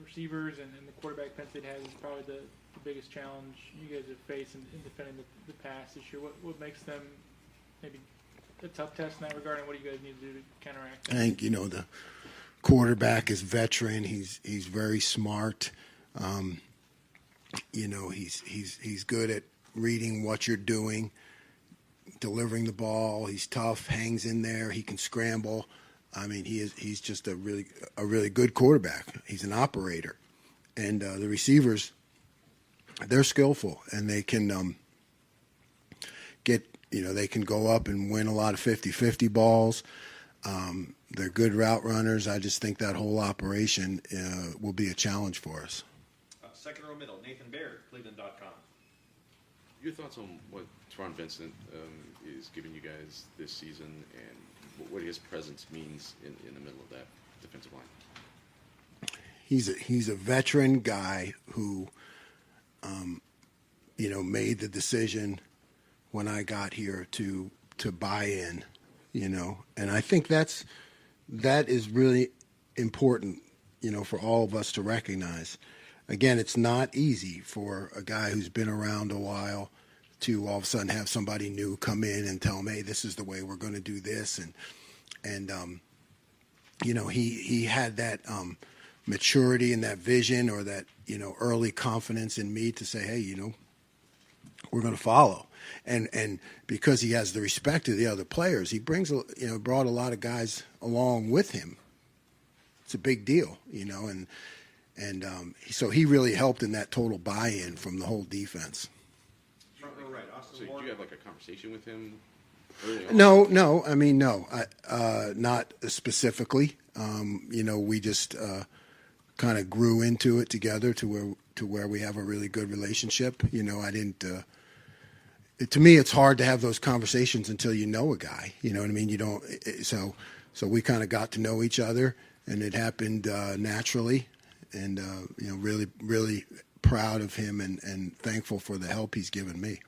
Speaker 19: receivers and the quarterback Penn State has is probably the biggest challenge you guys have faced in defending the pass this year. What makes them maybe a tough test in that regard, and what do you guys need to do to counteract that?
Speaker 6: I think, the quarterback is veteran. He's very smart. He's good at reading what you're doing, delivering the ball. He's tough, hangs in there. He can scramble. He's just a really good quarterback. He's an operator, and the receivers, they're skillful, and they can they can go up and win a lot of 50-50 balls. They're good route runners. I just think that whole operation will be a challenge for us.
Speaker 2: Second row middle, Nathan Baird, Cleveland.com.
Speaker 20: Your thoughts on what Teron Vincent is giving you guys this season, and what his presence means in the middle of that defensive line?
Speaker 6: He's a veteran guy who, made the decision when I got here to buy in, and I think that is really important, for all of us to recognize. Again, it's not easy for a guy who's been around a while to all of a sudden have somebody new come in and tell him, hey, this is the way we're going to do this. And he had that maturity and that vision, or that, early confidence in me to say, hey, we're going to follow. And because he has the respect of the other players, he brings, brought a lot of guys along with him. It's a big deal, so he really helped in that total buy-in from the whole defense.
Speaker 20: So did you have like a conversation with him early on?
Speaker 6: No, no, not specifically. We just kind of grew into it together to where we have a really good relationship. I didn't. To me, it's hard to have those conversations until you know a guy. You know what I mean? You don't. So we kind of got to know each other, and it happened naturally. And really, really proud of him and thankful for the help he's given me.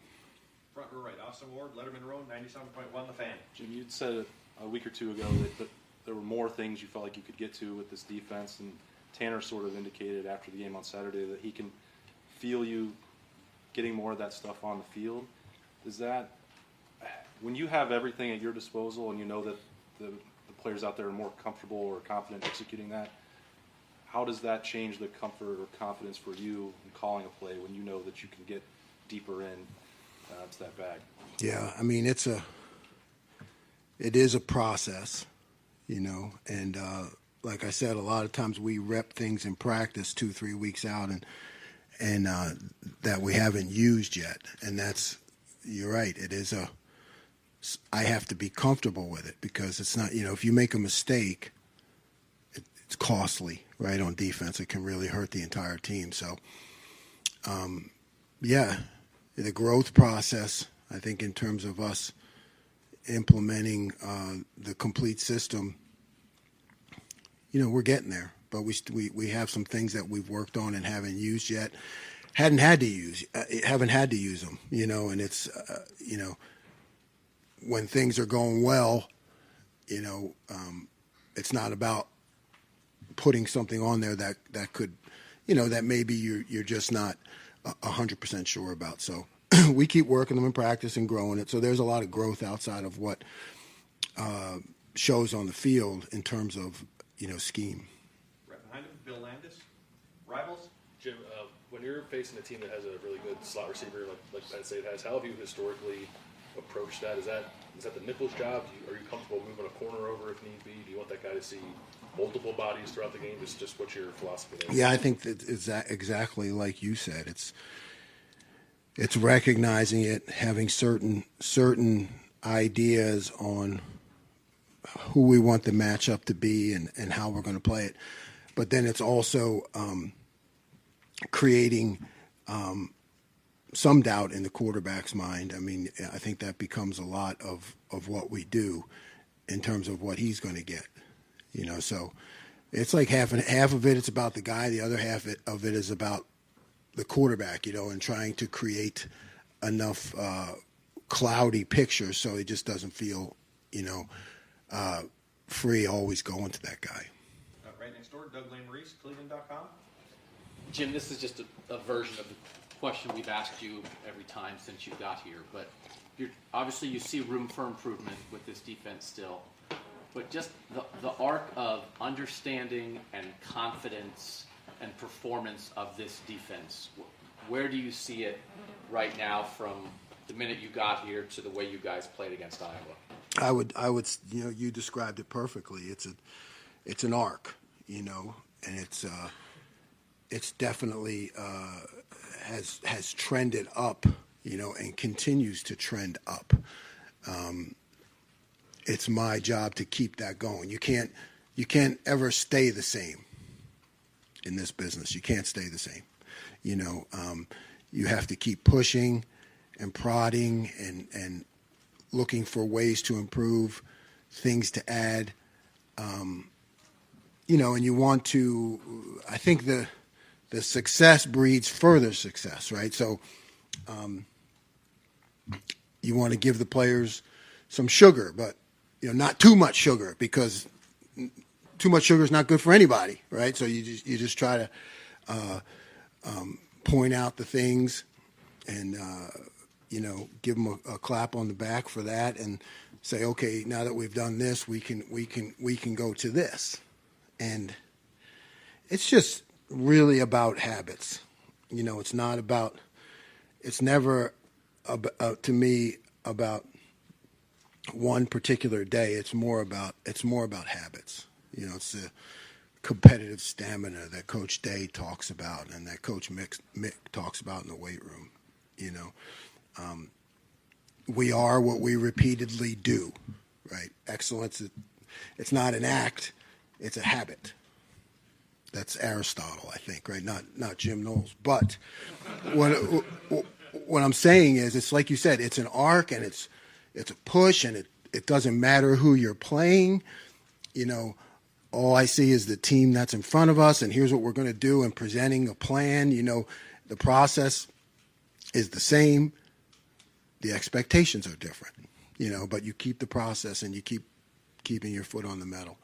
Speaker 2: Front row right, Austin Ward, Letterman Road, 97.1 The Fan.
Speaker 11: Jim, you'd said a week or two ago that there were more things you felt like you could get to with this defense, and Tanner sort of indicated after the game on Saturday that he can feel you getting more of that stuff on the field. Is that, when you have everything at your disposal and you know that the players out there are more comfortable or confident executing that, how does that change the comfort or confidence for you in calling a play when you know that you can get deeper in to that bag?
Speaker 6: Yeah, I mean, it is a process, and like I said, a lot of times we rep things in practice 2-3 weeks out and that we haven't used yet. And you're right, I have to be comfortable with it, because it's not, if you make a mistake, it's costly, right, on defense. It can really hurt the entire team. So, the growth process, I think, in terms of us implementing the complete system, we're getting there. But we have some things that we've worked on and haven't used yet. Haven't had to use them, and it's, when things are going well, it's not about putting something on there that could, that maybe you're just not 100% sure about. So we keep working them in practice and growing it. So there's a lot of growth outside of what shows on the field in terms of, scheme.
Speaker 2: Right behind him, Bill Landis. Rivals?
Speaker 8: Jim, when you're facing a team that has a really good slot receiver like Penn State has, how have you historically approached that? Is that the nickel's job? Are you comfortable moving a corner over if need be? Do you want that guy to see multiple bodies throughout the game? Just what's your philosophy there?
Speaker 6: Yeah, I think that it's exactly like you said. It's recognizing it, having certain ideas on who we want the matchup to be and how we're going to play it. But then it's also creating some doubt in the quarterback's mind. I mean, I think that becomes a lot of what we do in terms of what he's going to get. So it's like half of it is about the guy, the other half of it is about the quarterback, and trying to create enough cloudy pictures so it just doesn't feel, free always going to that guy.
Speaker 2: Right next door, Doug Lane-Reese, Cleveland.com.
Speaker 9: Jim, this is just a version of the question we've asked you every time since you got here, but obviously you see room for improvement with this defense still. But just the arc of understanding and confidence and performance of this defense, where do you see it right now from the minute you got here to the way you guys played against Iowa?
Speaker 6: I would, you described it perfectly. It's an arc, and it's definitely has trended up, and continues to trend up. It's my job to keep that going. You can't ever stay the same in this business. You can't stay the same. You have to keep pushing and prodding and looking for ways to improve, things to add. And you want to, I think the success breeds further success, right? So you want to give the players some sugar, but not too much sugar, because too much sugar is not good for anybody, right? So you just try to point out the things and give them a clap on the back for that, and say, okay, now that we've done this, we can go to this. And it's just really about habits. It's never to me about one particular day. It's more about habits. It's the competitive stamina that Coach Day talks about and that Coach Mick talks about in the weight room. We are what we repeatedly do, right? Excellence, it's not an act, it's a habit. That's Aristotle, I think, right? Not Jim Knowles. But what I'm saying is, it's like you said, it's an arc, and it's a push, and it doesn't matter who you're playing. All I see is the team that's in front of us, and here's what we're going to do, and presenting a plan. The process is the same. The expectations are different, but you keep the process, and you keeping your foot on the metal.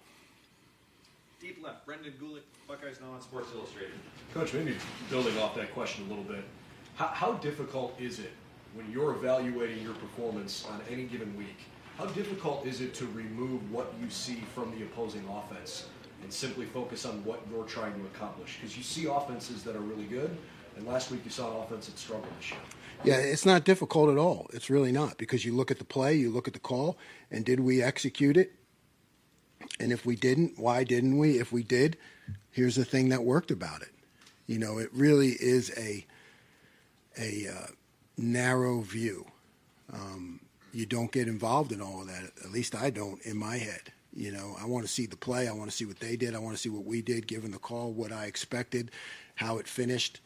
Speaker 2: Deep left, Brendan Gulick, Buckeyes Now on Sports Illustrated.
Speaker 14: Coach, maybe building off that question a little bit, how difficult is it when you're evaluating your performance on any given week? How difficult is it to remove what you see from the opposing offense and simply focus on what you're trying to accomplish? Because you see offenses that are really good, and last week you saw an offense that struggled this year.
Speaker 6: Yeah, it's not difficult at all. It's really not, because you look at the play, you look at the call, and did we execute it? And if we didn't, why didn't we? If we did, here's the thing that worked about it. It really is a narrow view. You don't get involved in all of that. At least I don't in my head. I want to see the play. I want to see what they did. I want to see what we did, given the call, what I expected, how it finished.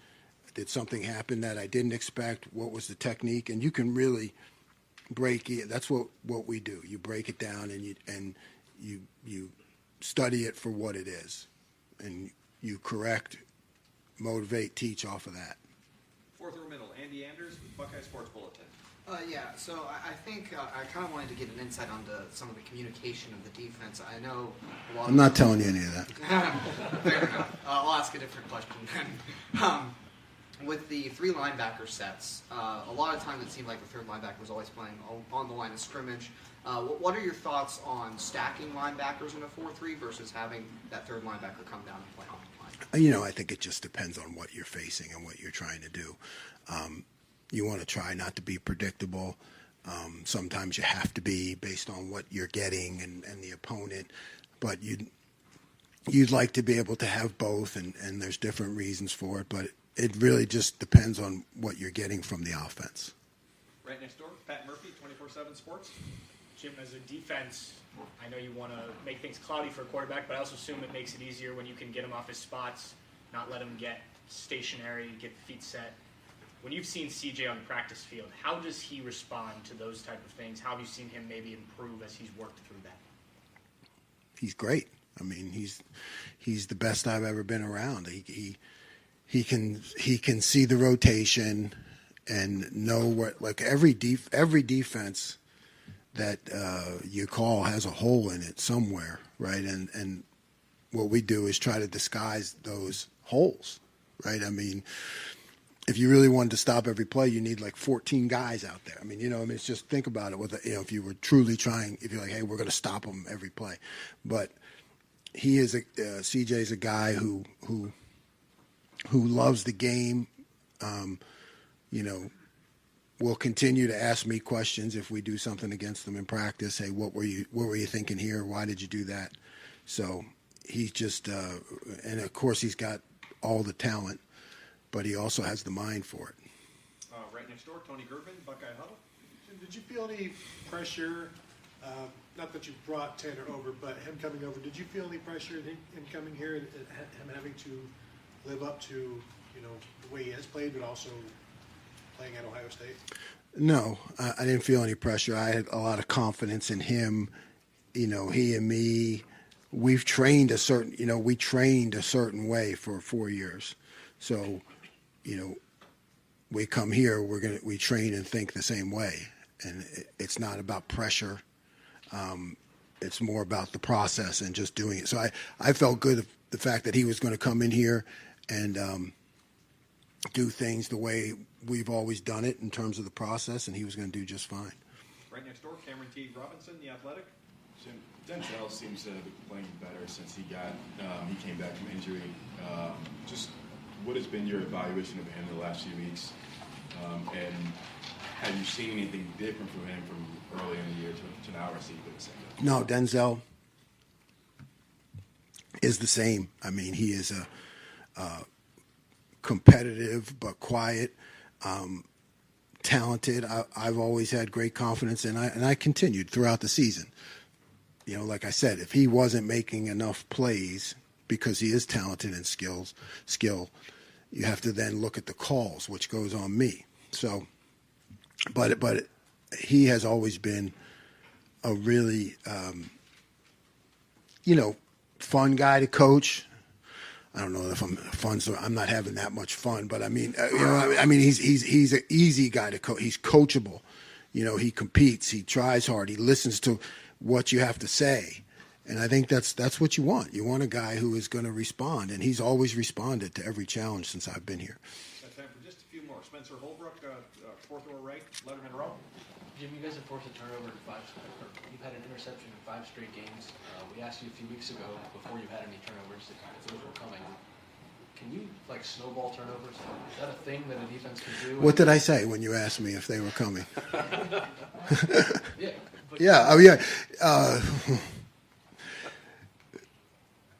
Speaker 6: Did something happen that I didn't expect? What was the technique? And you can really break it. That's what we do. You break it down, and you study it for what it is, and you correct, motivate, teach off of that.
Speaker 2: Fourth row middle, Andy Anders with Buckeye Sports Bulletin.
Speaker 16: So I think I kind of wanted to get an insight onto some of the communication of the defense. I know a lot.
Speaker 6: I'm not telling you any of that.
Speaker 16: Fair enough. I'll ask a different question then. With the three linebacker sets, a lot of times it seemed like the third linebacker was always playing on the line of scrimmage. What are your thoughts on stacking linebackers in a 4-3 versus having that third linebacker come down and play on the line?
Speaker 6: I think it just depends on what you're facing and what you're trying to do. You want to try not to be predictable. Sometimes you have to be based on what you're getting and the opponent, but you'd like to be able to have both, and there's different reasons for it, but it really just depends on what you're getting from the offense.
Speaker 2: Right next door, Pat Murphy, 24/7 Sports.
Speaker 17: Jim, as a defense, I know you want to make things cloudy for a quarterback, but I also assume it makes it easier when you can get him off his spots, not let him get stationary, get the feet set. When you've seen CJ on the practice field, how does he respond to those type of things? How have you seen him maybe improve as he's worked through that?
Speaker 6: He's great. I mean, he's the best I've ever been around. He can see the rotation and know what, like every defense that you call has a hole in it somewhere, right? And what we do is try to disguise those holes, right? I mean, if you really wanted to stop every play, you need like 14 guys out there. I mean, it's just, think about it. If you were truly trying, if you're like, hey, we're going to stop them every play. But he is CJ's a guy who loves the game. Will continue to ask me questions if we do something against them in practice. Hey, what were you thinking here? Why did you do that? So he's just, and of course he's got all the talent, but he also has the mind for it.
Speaker 2: Right next door, Tony Gervin, Buckeye Huddle.
Speaker 24: Did you feel any pressure? Not that you brought Tanner over, but him coming over. Did you feel any pressure in coming here and him having to live up to the way he has played, but also playing at Ohio State?
Speaker 6: No, I didn't feel any pressure. I had a lot of confidence in him. You know, he and me, we've trained a certain, we trained a certain way for 4 years. So, we come here, we train and think the same way. And it's not about pressure. It's more about the process and just doing it. So I felt good the fact that he was going to come in here and do things the way we've always done it in terms of the process, and he was going to do just fine.
Speaker 2: Right next door, Cameron T. Robinson, the Athletic.
Speaker 5: Denzel seems to be playing better since he came back from injury. Just what has been your evaluation of him the last few weeks? And have you seen anything different from him from early in the year to now, or has he been the same?
Speaker 6: No, Denzel is the same. I mean, he is a competitive but quiet, talented. I've always had great confidence, and I continued throughout the season. Like I said, if he wasn't making enough plays because he is talented and skill, you have to then look at the calls, which goes on me. So, but he has always been a really, fun guy to coach. I don't know if I'm fun, so I'm not having that much fun. But I mean, he's an easy guy to coach. He's coachable. He competes. He tries hard. He listens to what you have to say, and I think that's what you want. You want a guy who is going to respond, and he's always responded to every challenge since I've been here.
Speaker 2: Got time for just a few more. Spencer Holbrook, fourth row right, Letterman row.
Speaker 3: Jim, you guys have forced a turnover in you've had an interception in 5 straight games. We asked you a few weeks ago, before you've had any turnovers, if those were coming. Can you, snowball turnovers? Is that a thing that a defense can do?
Speaker 6: What did I say when you asked me if they were coming?
Speaker 3: Yeah.
Speaker 6: Yeah. Oh, yeah.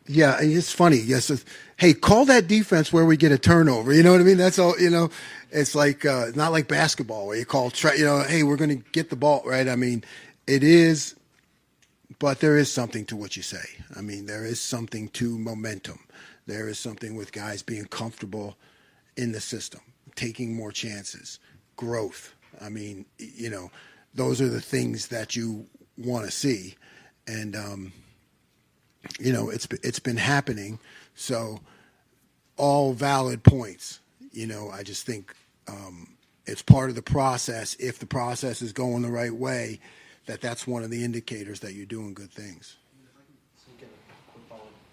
Speaker 6: Yeah. It's funny. Yes. Hey, call that defense where we get a turnover. You know what I mean? That's all. It's like not like basketball where you call. Hey, we're going to get the ball right. I mean, it is, but there is something to what you say. I mean, there is something to momentum. There is something with guys being comfortable in the system, taking more chances, growth. I mean, those are the things that you want to see. And, it's been happening. So all valid points, I just think it's part of the process. If the process is going the right way, that's one of the indicators that you're doing good things.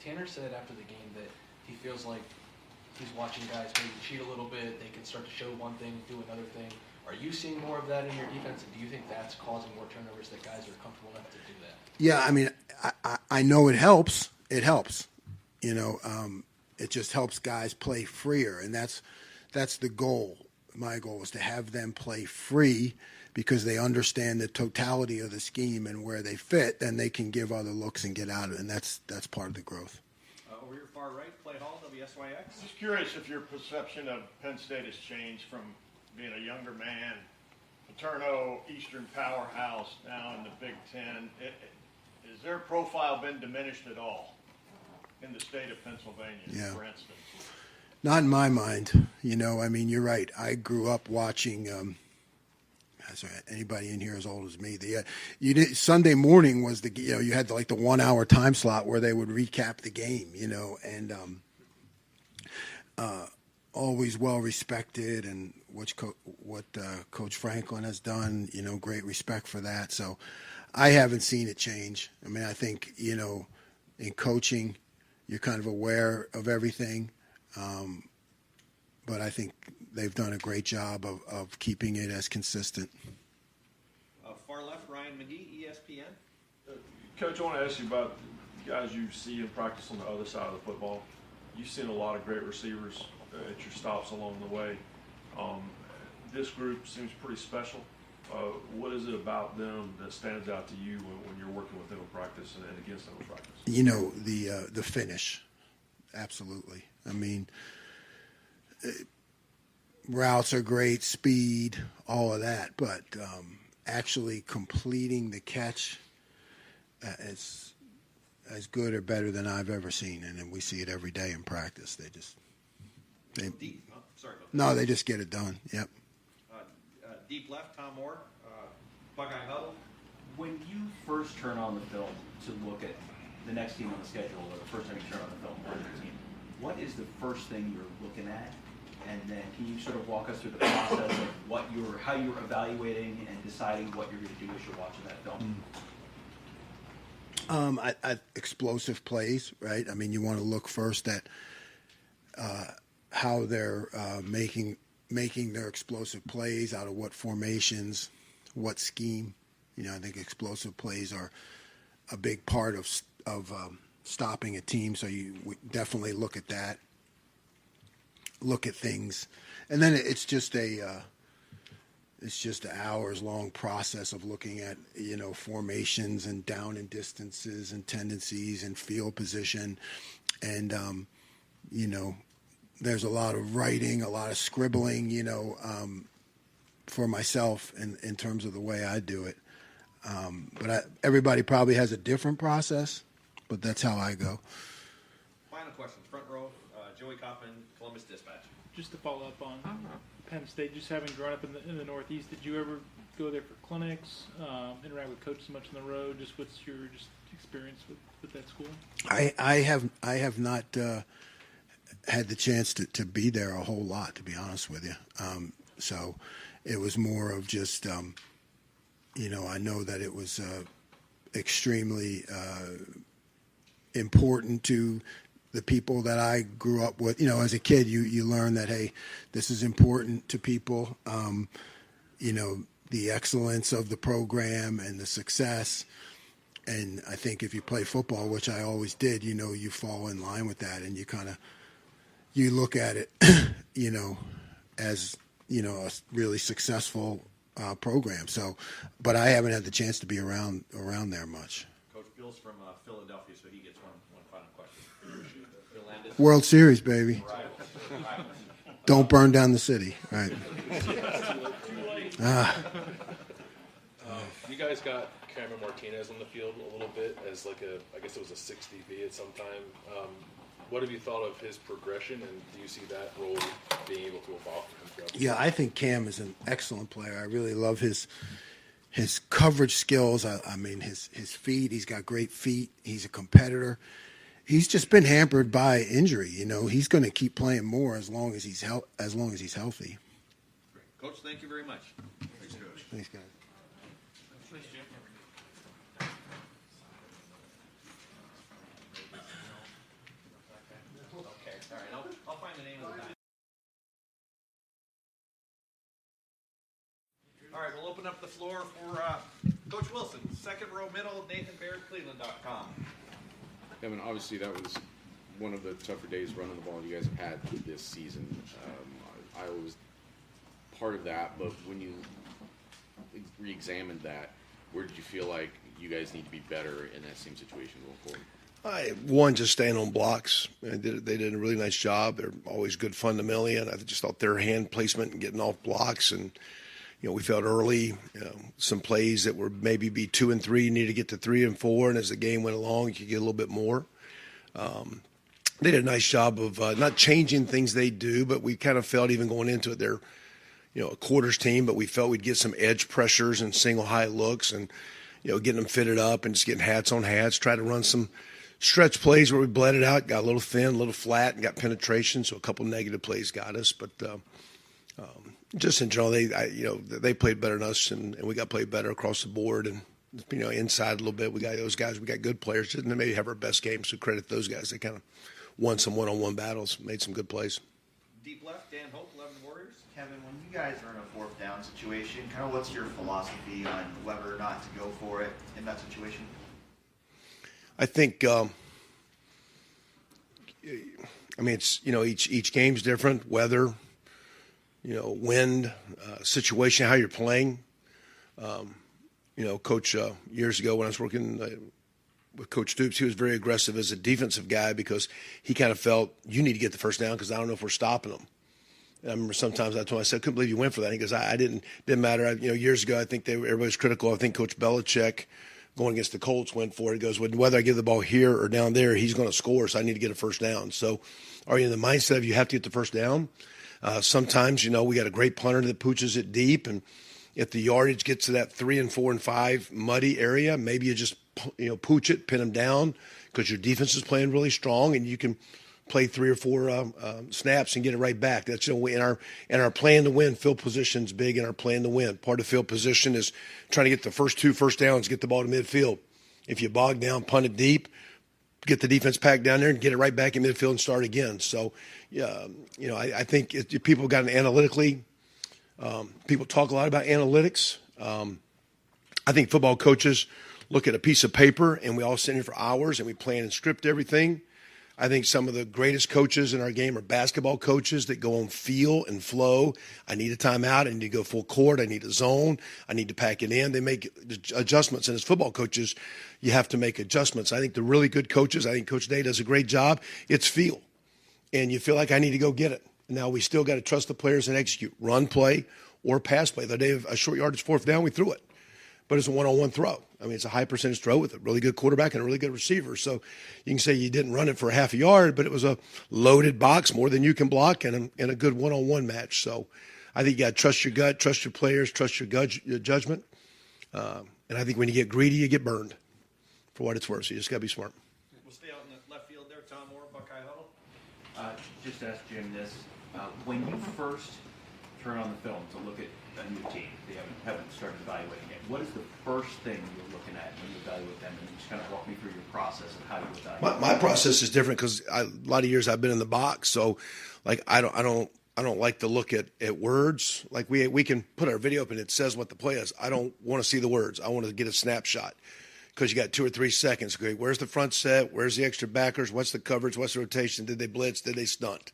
Speaker 3: Tanner said after the game that he feels like he's watching guys maybe cheat a little bit. They can start to show one thing, do another thing. Are you seeing more of that in your defense? And do you think that's causing more turnovers, that guys are comfortable enough to do that?
Speaker 6: Yeah, I mean, I know it helps. It helps. It just helps guys play freer, and that's the goal. My goal is to have them play free because they understand the totality of the scheme and where they fit. Then they can give other looks and get out of it, and that's part of the growth.
Speaker 2: Over your far right, Clay Hall, WSYX.
Speaker 12: Just curious if your perception of Penn State has changed from being a younger man, Paterno, Eastern powerhouse, now in the Big Ten. Has their profile been diminished at all in the state of Pennsylvania, for instance?
Speaker 6: Not in my mind. You're right. I grew up watching. Anybody in here as old as me? Sunday morning was you had the 1 hour time slot where they would recap the game. And always well respected, and what Coach Franklin has done. Great respect for that. So I haven't seen it change. I mean, I think in coaching, you're kind of aware of everything. But I think they've done a great job of keeping it as consistent.
Speaker 2: Far left, Ryan McGee, ESPN.
Speaker 15: Coach, I want to ask you about the guys you see in practice on the other side of the football. You've seen a lot of great receivers at your stops along the way. This group seems pretty special. What is it about them that stands out to you when you're working with them in practice and against them in practice?
Speaker 6: The finish. Absolutely. I mean, routes are great, speed, all of that, but actually completing the catch is as good or better than I've ever seen, and we see it every day in practice. They just get it done. Yep.
Speaker 2: Deep left, Tom Moore, Buckeye Huddle.
Speaker 4: When you first turn on the film to look at the next team on the schedule, or the first time you turn on the film on your team, what is the first thing you're looking at? And then can you sort of walk us through the process of how you're evaluating and deciding what you're going to do as you're watching that film?
Speaker 6: Explosive plays, right? I mean, you want to look first at how they're making their explosive plays, out of what formations, what scheme. You know, I think explosive plays are a big part of stopping a team. So you definitely look at that, look at things, and then it's just an hours-long process of looking at, you know, formations and down and distances and tendencies and field position. And, you know, there's a lot of writing, a lot of scribbling, you know, for myself in terms of the way I do it. But everybody probably has a different process, but that's how I go.
Speaker 2: Final question, front row, Joey Coffin, Columbus Dispatch.
Speaker 19: Just to follow up on Penn State, just having grown up in the Northeast, did you ever go there for clinics, interact with coaches so much on the road? Just what's your experience with that school?
Speaker 6: I have not had the chance to be there a whole lot, to be honest with you. So it was more of just, you know, I know that it was extremely important to the people that I grew up with. You know, as a kid, you learn that, hey, this is important to people. You know, the excellence of the program and the success. And I think if you play football, which I always did, you know, you fall in line with that, and you look at it, you know, as, you know, a really successful program. So, but I haven't had the chance to be around there much.
Speaker 2: Coach Bill's from Philadelphia, so he gets one final question.
Speaker 6: World Series, baby.
Speaker 2: Right.
Speaker 6: Don't burn down the city. Right.
Speaker 8: You guys got Cameron Martinez on the field a little bit as I guess it was a 6 DB at some time. What have you thought of his progression, and do you see that role being able to evolve for him throughout the
Speaker 6: Yeah, I think Cam is an excellent player. I really love his coverage skills. I mean, his feet. He's got great feet. He's a competitor. He's just been hampered by injury. You know, he's going to keep playing more as long as he's healthy.
Speaker 2: Great. Coach, thank you very much. Thanks, Coach.
Speaker 6: Thanks, guys.
Speaker 2: Thanks, Jim. Okay, all right. I'll find the name of the guy. All right, we'll open up the floor for Coach Wilson, second row middle, Nathan Baird, Cleveland.com.
Speaker 20: Kevin, obviously that was one of the tougher days running the ball you guys have had this season. I was part of that, but when you re-examined that, where did you feel like you guys need to be better in that same situation going forward?
Speaker 13: One, just staying on blocks. They did a really nice job. They're always good fundamentally, and I just thought their hand placement and getting off blocks, and you know, we felt early, some plays that were maybe be 2 and 3, you need to get to 3 and 4, and as the game went along, you could get a little bit more. They did a nice job of not changing things they do, but we kind of felt even going into it, they're, you know, a quarters team, but we felt we'd get some edge pressures and single high looks, and you know, getting them fitted up and just getting hats on hats, try to run some stretch plays where we bled it out, got a little thin, a little flat, and got penetration, so a couple negative plays got us, but just in general, they played better than us, and we got played better across the board, and you know, inside a little bit. We got those guys. We got good players. Didn't maybe have our best game, so credit those guys. They kind of won some one-on-one battles, made some good plays.
Speaker 2: Deep left, Dan Hope, 11 Warriors.
Speaker 23: Kevin, when you guys are in a fourth down situation, kind of what's your philosophy on whether or not to go for it in that situation?
Speaker 13: I think, I mean, it's, you know, each game's different. Weather, you know, wind, situation, how you're playing. You know, Coach, years ago when I was working with Coach Stoops, he was very aggressive as a defensive guy because he kind of felt you need to get the first down because I don't know if we're stopping them. And I remember sometimes I told him, I said, I couldn't believe you went for that. He goes, I didn't matter. You know, years ago, I think everybody's critical. I think Coach Belichick going against the Colts went for it. He goes, well, whether I give the ball here or down there, he's going to score, so I need to get a first down. So are you in the mindset of you have to get the first down? Sometimes, you know, we got a great punter that pooches it deep, and If the yardage gets to that 3 and 4 and 5 muddy area, maybe you just pooch it, pin them down, because your defense is playing really strong, and you can play 3 or 4 snaps and get it right back. That's in our plan to win. Field position's big in our plan to win. Part of field position is trying to get the first 2 first downs, get the ball to midfield. If you bog down, punt it deep, get the defense packed down there and get it right back in midfield and start again. So, I think people got an analytically. People talk a lot about analytics. I think football coaches look at a piece of paper and we all sit here for hours and we plan and script everything. I think some of the greatest coaches in our game are basketball coaches that go on feel and flow. I need a timeout. I need to go full court. I need a zone. I need to pack it in. They make adjustments. And as football coaches, you have to make adjustments. I think the really good coaches, I think Coach Day does a great job. It's feel. And you feel like I need to go get it. Now we still got to trust the players and execute. Run play or pass play. The day of a short yardage 4th down, we threw it. But it's a one-on-one throw. I mean, it's a high percentage throw with a really good quarterback and a really good receiver. So you can say you didn't run it for a half a yard, but it was a loaded box, more than you can block, and a good one-on-one match. So I think you got to trust your gut, trust your players, trust your judgment. And I think when you get greedy, you get burned, for what it's worth. So you just got to be smart.
Speaker 2: We'll stay out in the left field there. Tom Moore, Buckeye Huddle.
Speaker 4: Just ask Jim this. When you first turn on the film to look at a new team, they haven't started evaluating it, what is the first thing you're looking at when you evaluate them? And just kind of walk me through your process of how you evaluate.
Speaker 13: My process is different because a lot of years I've been in the box, so like I don't like to look at words. Like we can put our video up and it says what the play is. I don't want to see the words. I want to get a snapshot because you got 2 or 3 seconds. Okay, where's the front set? Where's the extra backers? What's the coverage? What's the rotation? Did they blitz? Did they stunt?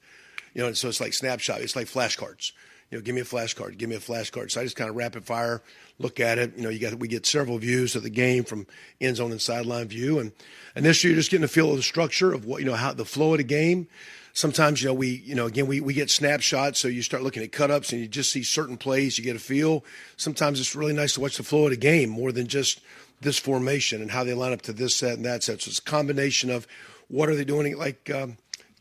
Speaker 13: And so it's like snapshot. It's like flashcards. Give me a flashcard. Give me a flashcard. So I just kind of rapid fire, look at it. We get several views of the game from end zone and sideline view, and initially you're just getting a feel of the structure of what how the flow of the game. Sometimes we get snapshots, so you start looking at cut-ups and you just see certain plays. You get a feel. Sometimes it's really nice to watch the flow of the game more than just this formation and how they line up to this set and that set. So it's a combination of what are they doing, like.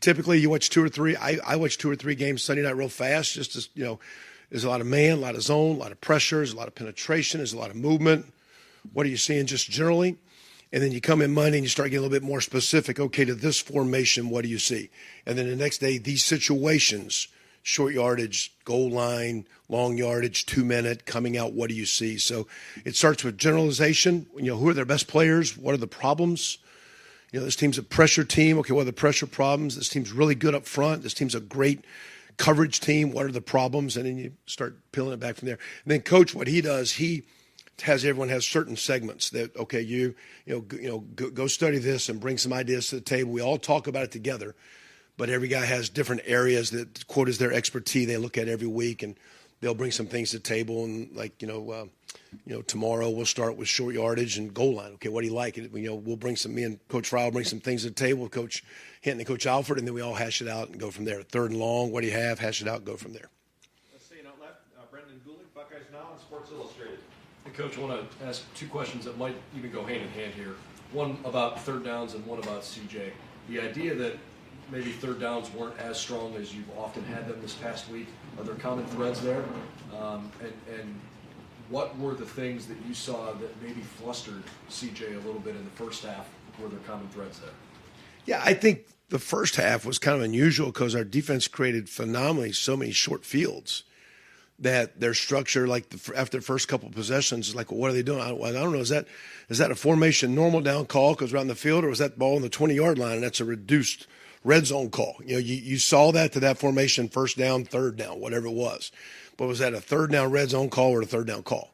Speaker 13: Typically, you watch 2 or 3. I watch 2 or 3 games Sunday night real fast. Just as there's a lot of man, a lot of zone, a lot of pressure, there's a lot of penetration, there's a lot of movement. What are you seeing just generally? And then you come in Monday and you start getting a little bit more specific. Okay, to this formation, what do you see? And then the next day, these situations, short yardage, goal line, long yardage, 2-minute, coming out, what do you see? So it starts with generalization. Who are their best players? What are the problems? This team's a pressure team. Okay, what are the pressure problems? This team's really good up front. This team's a great coverage team. What are the problems? And then you start peeling it back from there. And then Coach, what he does, everyone has certain segments that, okay, go study this and bring some ideas to the table. We all talk about it together, but every guy has different areas that, quote, is their expertise they look at every week, and they'll bring some things to the table. And tomorrow we'll start with short yardage and goal line. Okay, what do you like? We'll bring me and Coach Fry will bring some things to the table with Coach Hinton and Coach Alford, and then we all hash it out and go from there. 3rd and long, what do you have? Hash it out, go from there.
Speaker 2: Let's see, out left, Brendan Gulick, Buckeyes Now on Sports Illustrated.
Speaker 14: Hey, Coach, I want to ask 2 questions that might even go hand in hand here. One about 3rd downs and one about CJ. The idea that maybe 3rd downs weren't as strong as you've often had them this past week, are there common threads there? And what were the things that you saw that maybe flustered CJ a little bit in the first half? Were there common threads there?
Speaker 13: Yeah, I think the first half was kind of unusual because our defense created phenomenally so many short fields that their structure, like after the first couple of possessions, is like, well, what are they doing? I don't know. Is that a formation normal down call because we're on the field, or was that ball on the 20-yard line and that's a reduced red zone call? You saw that to that formation, 1st down, 3rd down, whatever it was. But was that a 3rd down red zone call or a 3rd down call?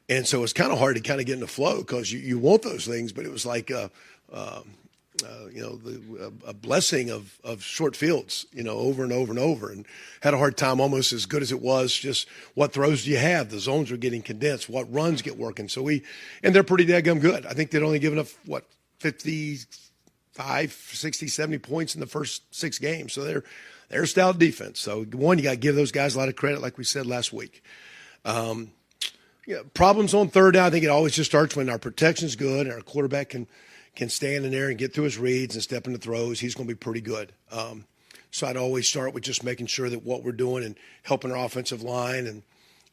Speaker 13: And so it's kind of hard to kind of get in the flow because you want those things, but it was like a blessing of short fields, over and over and over, and had a hard time almost as good as it was. Just what throws do you have? The zones are getting condensed. What runs get working? And they're pretty daggum good. I think they'd only given up 55, 60, 70 points in the first 6 games. So they're a stout defense. So one, you got to give those guys a lot of credit, like we said last week. Problems on 3rd down, I think it always just starts when our protection's good and our quarterback can stand in there and get through his reads and step into throws. He's going to be pretty good. So I'd always start with just making sure that what we're doing and helping our offensive line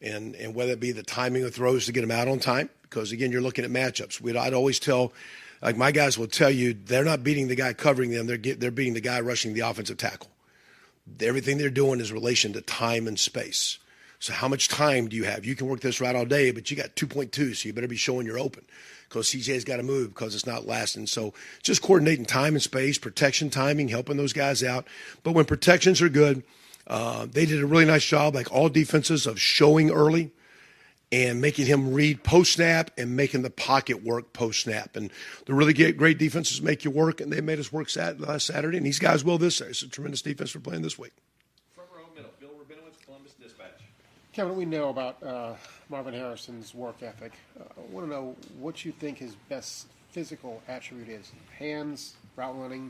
Speaker 13: And whether it be the timing of throws to get them out on time, because again, you're looking at matchups. I'd always tell, like my guys will tell you, they're not beating the guy covering them. They're beating the guy rushing the offensive tackle. Everything they're doing is relation to time and space. So how much time do you have? You can work this route all day, but you got 2.2, so you better be showing you're open because CJ's got to move because it's not lasting. So just coordinating time and space, protection timing, helping those guys out. But when protections are good, they did a really nice job, like all defenses, of showing early and making him read post-snap and making the pocket work post-snap. And the really great defenses make you work, and they made us work last Saturday, and these guys will this Saturday. It's a tremendous defense for playing this week.
Speaker 2: Front row middle, Bill Rabinowitz, Columbus Dispatch.
Speaker 10: Kevin, we know about Marvin Harrison's work ethic. I want to know what you think his best physical attribute is. Hands, route running,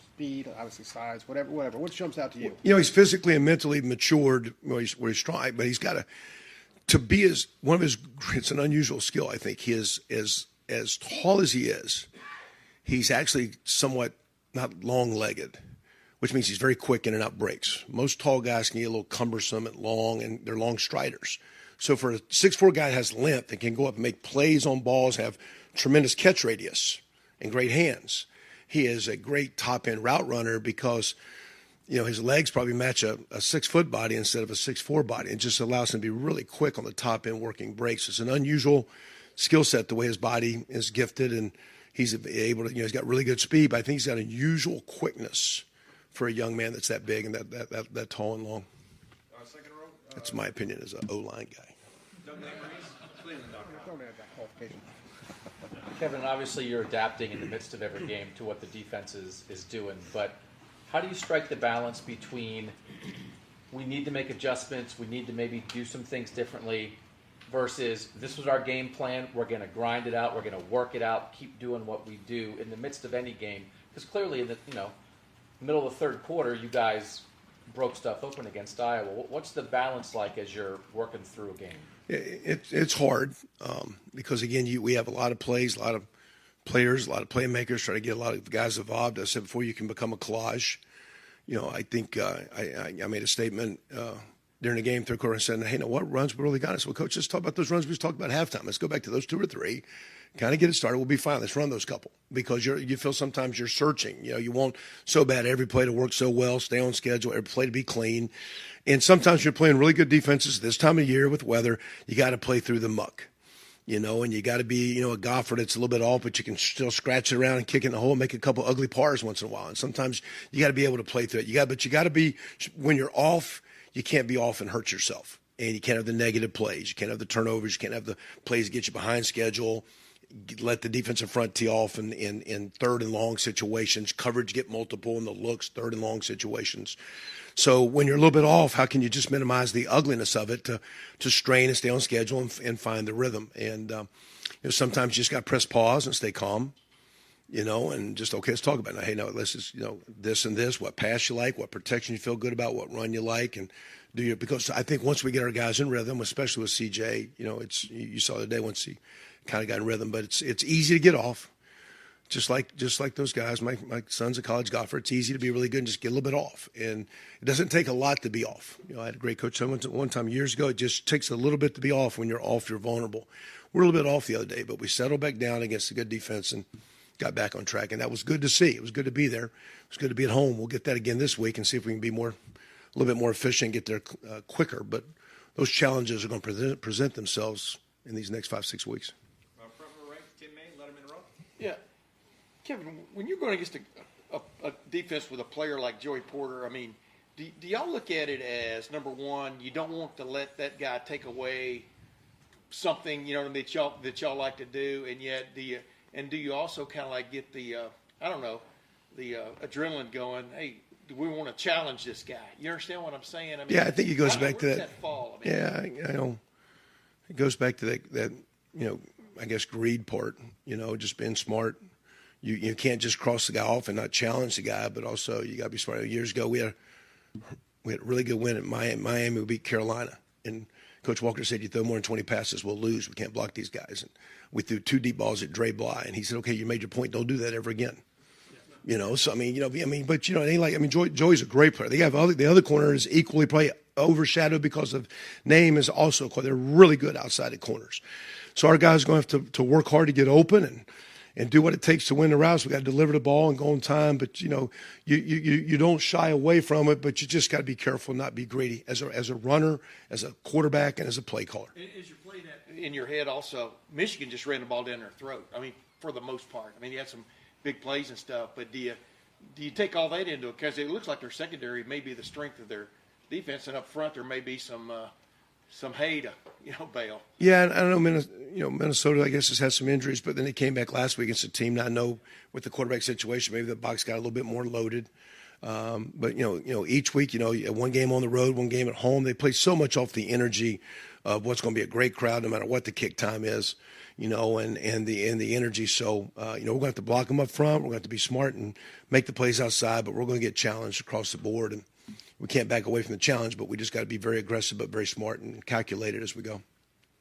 Speaker 10: speed, obviously size, whatever. What jumps out to you?
Speaker 13: You know, he's physically and mentally matured where he's strong, but he's got to be it's an unusual skill, I think. He is as tall as he is, he's actually somewhat not long-legged, which means he's very quick in and out breaks. Most tall guys can get a little cumbersome and long, and they're long striders. So for a 6'4" guy that has length and can go up and make plays on balls, have tremendous catch radius and great hands, he is a great top-end route runner because – you know, his legs probably match a 6-foot body instead of a 6'4" body. It just allows him to be really quick on the top end working breaks. It's an unusual skill set the way his body is gifted, and he's able to, he's got really good speed, but I think he's got unusual quickness for a young man that's that big and that tall and long.
Speaker 2: Second row.
Speaker 13: That's my opinion as an O-line guy.
Speaker 2: Doug Lamorese, Cleveland Doctor.
Speaker 10: Don't add that qualification.
Speaker 9: Kevin, obviously you're adapting in the midst of every game to what the defense is doing, but how do you strike the balance between we need to make adjustments, we need to maybe do some things differently, versus this was our game plan, we're going to grind it out, we're going to work it out, keep doing what we do in the midst of any game? Because clearly in the middle of the third quarter, you guys broke stuff open against Iowa. What's the balance like as you're working through a game?
Speaker 13: It's hard because, again, we have a lot of plays, a lot of players, a lot of playmakers, try to get a lot of guys involved. I said before, you can become a collage. I think I made a statement during the game, third quarter, and said, hey, what runs we really got us? Well, Coach, let's talk about those runs we talked about at halftime. Let's go back to those 2 or 3, kind of get it started. We'll be fine. Let's run those couple because you feel sometimes you're searching. You want so bad every play to work so well, stay on schedule, every play to be clean. And sometimes you're playing really good defenses. This time of year with weather, you got to play through the muck. And you got to be, a golfer that's a little bit off, but you can still scratch it around and kick it in the hole and make a couple ugly pars once in a while. And sometimes you got to be able to play through it. But you got to be, when you're off, you can't be off and hurt yourself. And you can't have the negative plays. You can't have the turnovers. You can't have the plays that get you behind schedule. Let the defensive front tee off in third and long situations. Coverage get multiple in the looks, third and long situations. So when you're a little bit off, how can you just minimize the ugliness of it to strain and stay on schedule and find the rhythm? And sometimes you just got to press pause and stay calm, and just, okay, let's talk about it. Now, hey, let's just, this and this, what pass you like, what protection you feel good about, what run you like, and because I think once we get our guys in rhythm, especially with CJ, you saw the day once he kind of got in rhythm, but it's easy to get off. Just like those guys, my son's a college golfer. It's easy to be really good and just get a little bit off, and it doesn't take a lot to be off. I had a great coach one time years ago. It just takes a little bit to be off. When you're off, you're vulnerable. We're a little bit off the other day, but we settled back down against a good defense and got back on track, and that was good to see. It was good to be there. It was good to be at home. We'll get that again this week and see if we can be a little bit more efficient, get there quicker. But those challenges are going to present themselves in these next 5-6 weeks.
Speaker 2: Front row right, Tim May, let him in a row.
Speaker 1: Yeah. Kevin, when you're going against a defense with a player like Joey Porter, do y'all look at it as, number one, you don't want to let that guy take away something, that y'all like to do, and yet do you also kind of like get the adrenaline going? Hey, do we want to challenge this guy? You understand what I'm saying?
Speaker 13: I think it goes back to that.
Speaker 1: Fall?
Speaker 13: I know. It goes back to that I guess greed part. Just being smart. You can't just cross the guy off and not challenge the guy, but also you got to be smart. Years ago, we had a really good win at Miami. We beat Carolina, and Coach Walker said, "You throw more than 20 passes, we'll lose. We can't block these guys." And we threw 2 deep balls at Dre Bly, and he said, "Okay, you made your point. Don't do that ever again." So I mean, but it ain't like, Joey's a great player. They have the other corners equally probably overshadowed because of name is also, they're really good outside the corners. So our guys are going to have to work hard to get open and do what it takes to win the routes. We got to deliver the ball and go on time, but you don't shy away from it, but you just got to be careful, not be greedy as a runner, as a quarterback, and as a play caller.
Speaker 1: As you're playing that in your head, also Michigan just ran the ball down their throat. I mean, for the most part. I mean, you had some big plays and stuff, but do you take all that into account? Because it looks like their secondary may be the strength of their defense, and up front there may be some hay to bail.
Speaker 13: Yeah, I don't know. Minnesota, I guess, has had some injuries, but then they came back last week against a team. Now I know with the quarterback situation, maybe the box got a little bit more loaded. But each week, one game on the road, one game at home, they play so much off the energy of what's going to be a great crowd, no matter what the kick time is. And the energy. So, we're going to have to block them up front. We're going to have to be smart and make the plays outside, but we're going to get challenged across the board. And we can't back away from the challenge, but we just got to be very aggressive, but very smart and calculated as we go.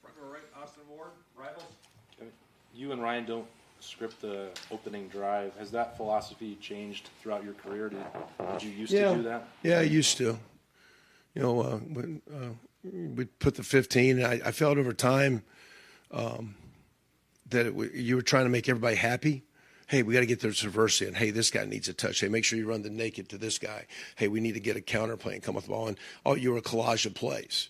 Speaker 2: Front row right, Austin Ward, Rivals.
Speaker 11: You and Ryan don't script the opening drive. Has that philosophy changed throughout your career? Did you used to do that?
Speaker 13: Yeah, I used to. When we put the 15, and I felt over time that you were trying to make everybody happy. Hey, we got to get this reverse in. Hey, this guy needs a touch. Hey, make sure you run the naked to this guy. Hey, we need to get a counter play and come with the ball. And you were a collage of plays.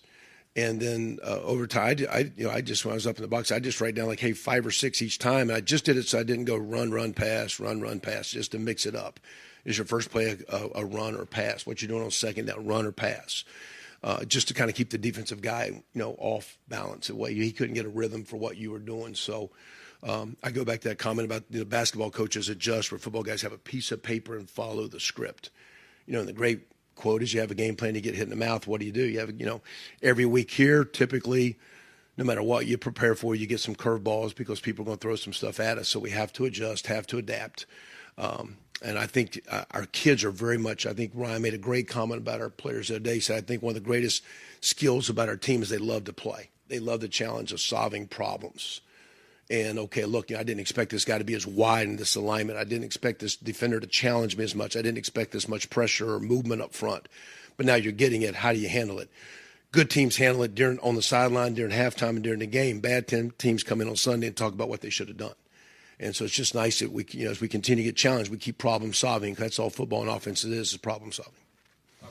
Speaker 13: And then over time, I just, when I was up in the box, I just write down like, hey, 5 or 6 each time. And I just did it so I didn't go run, pass, just to mix it up. Is your first play a run or pass? What you doing on second down, run or pass? Just to kind of keep the defensive guy, off balance. The way he couldn't get a rhythm for what you were doing. So I go back to that comment about basketball coaches adjust, where football guys have a piece of paper and follow the script. And the great quote is, you have a game plan to get hit in the mouth. What do? You have, every week here, typically, no matter what you prepare for, you get some curveballs because people are going to throw some stuff at us. So we have to adjust, have to adapt. And I think our kids are very much, I think Ryan made a great comment about our players the other day. He said, I think one of the greatest skills about our team is they love to play. They love the challenge of solving problems. And, okay, look, I didn't expect this guy to be as wide in this alignment. I didn't expect this defender to challenge me as much. I didn't expect this much pressure or movement up front. But now you're getting it. How do you handle it? Good teams handle it on the sideline, during halftime, and during the game. Bad teams come in on Sunday and talk about what they should have done. And so it's just nice that we, as we continue to get challenged, we keep problem solving. That's all football and offense is problem solving.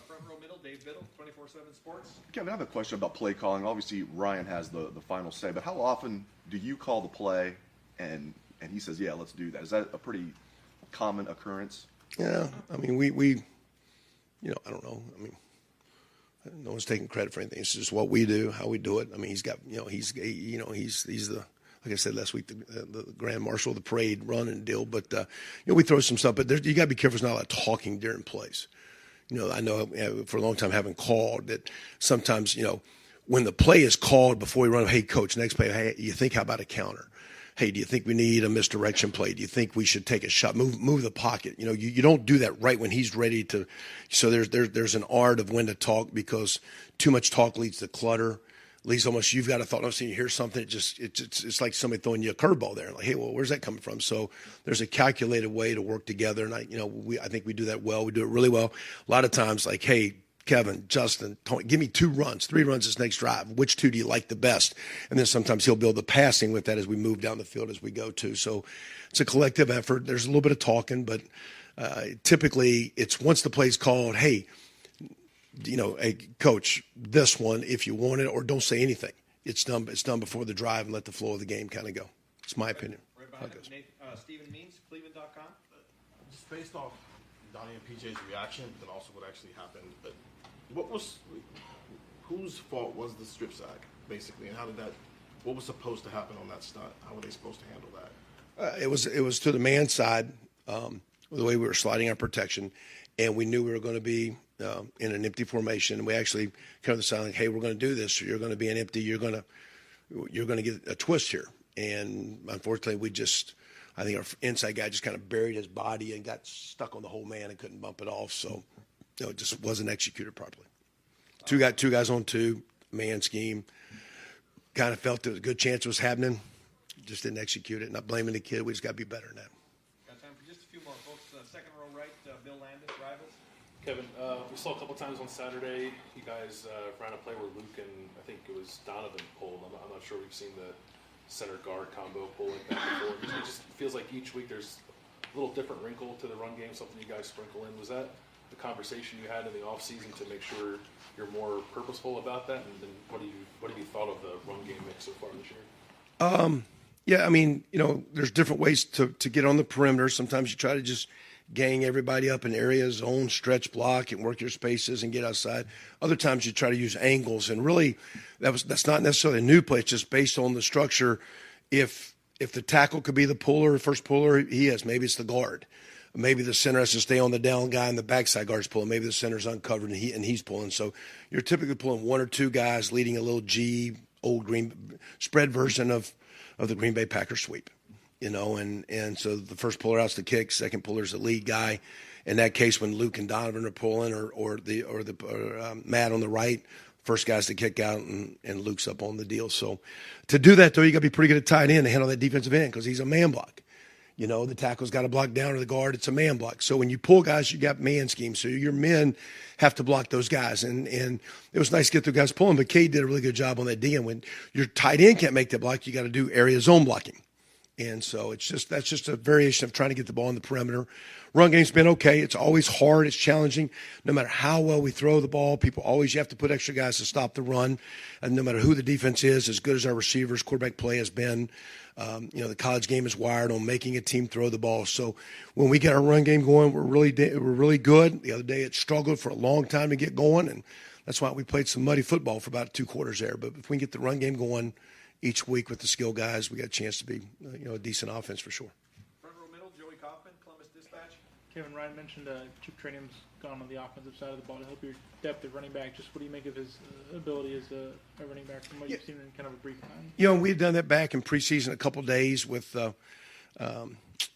Speaker 2: Front row middle, Dave Biddle, 24/7 Sports.
Speaker 7: Kevin, I have a question about play calling. Obviously, Ryan has the final say, but how often do you call the play and he says, yeah, let's do that? Is that a pretty common occurrence?
Speaker 13: Yeah, I mean, I don't know. I mean, no one's taking credit for anything. It's just what we do, how we do it. I mean, he's got, he's the, like I said last week, the grand marshal of the parade run and deal. But, we throw some stuff. But you got to be careful. There's not a lot of talking during plays. I know for a long time having called that sometimes, when the play is called before we run, hey, coach, next play, hey, you think, how about a counter? Hey, do you think we need a misdirection play? Do you think we should take a shot, move the pocket? You don't do that right when he's ready to. So there's an art of when to talk, because too much talk leads to clutter. Leads almost, you've got a thought, you hear something, it's like somebody throwing you a curveball there. Like, hey, well, where's that coming from? So there's a calculated way to work together, and I think we do that well. We do it really well. A lot of times, like, hey, Kevin, Justin, Tony, give me 2 runs, 3 runs this next drive. Which 2 do you like the best? And then sometimes he'll build the passing with that as we move down the field as we go too. So it's a collective effort. There's a little bit of talking, but typically it's once the play's called, hey, hey, coach, this one, if you want it, or don't say anything. It's done before the drive, and let the flow of the game kind of go. It's my opinion.
Speaker 2: Right behind him, Stephen Means, Cleveland.com.
Speaker 18: Just based off Donnie and PJ's reaction, but also what actually happened, but whose fault was the strip sack, basically, and what was supposed to happen on that stunt? How were they supposed to handle that?
Speaker 13: It was to the man side, the way we were sliding our protection, and we knew we were going to be in an empty formation. And we actually kind of decided, like, hey, we're going to do this. You're going to be an empty. You're going to get a twist here. And unfortunately, I think our inside guy just kind of buried his body and got stuck on the whole man and couldn't bump it off. So, it just wasn't executed properly. Two guys on 2, man scheme. Kind of felt there was a good chance it was happening. Just didn't execute it. Not blaming the kid. We just got to be better than that.
Speaker 2: Got time for just a few more, folks. Second row
Speaker 8: Kevin, we saw a couple times on Saturday, you guys ran a play where Luke and I think it was Donovan pulled. I'm not sure we've seen the center guard combo pull like that before. It just feels like each week there's a little different wrinkle to the run game, something you guys sprinkle in. Was that the conversation you had in the offseason to make sure you're more purposeful about that? And then what have you thought of the run game mix so far this year?
Speaker 13: Yeah, I mean, there's different ways to get on the perimeter. Sometimes you try to just gang everybody up in areas, zone, stretch, block, and work your spaces and get outside. Other times you try to use angles, and really that's not necessarily a new play. It's just based on the structure. If the tackle could be the puller, first puller, he is. Maybe it's the guard. Maybe the center has to stay on the down guy and the backside guard's pulling. Maybe the center's uncovered and he's pulling. So you're typically pulling one or two guys leading a little G, old green spread version of the Green Bay Packers sweep. And so the first puller out's the kick, second puller's the lead guy. In that case, when Luke and Donovan are pulling, or Matt on the right, first guy's the kick out, and Luke's up on the deal. So to do that, though, you got to be pretty good at tight end to handle that defensive end because he's a man block. The tackle's got to block down to the guard. It's a man block. So when you pull guys, you got man schemes. So your men have to block those guys. And it was nice to get the guys pulling, but Cade did a really good job on that D. And when your tight end can't make that block, you got to do area zone blocking. And so that's just a variation of trying to get the ball in the perimeter. Run game's been okay. It's always hard. It's challenging. No matter how well we throw the ball, you have to put extra guys to stop the run. And no matter who the defense is, as good as our receivers, quarterback play has been, the college game is wired on making a team throw the ball. So when we get our run game going, we're really good. The other day it struggled for a long time to get going, and that's why we played some muddy football for about 2 quarters there. But if we can get the run game going each week with the skill guys, we got a chance to be a decent offense for sure.
Speaker 2: Front row middle, Joey Kaufman, Columbus Dispatch.
Speaker 19: Kevin, Ryan mentioned Chip Training's gone on the offensive side of the ball to help your depth at running back. Just what do you make of his ability as a running back from what you've seen in kind of a brief time?
Speaker 13: We had done that back in preseason a couple days with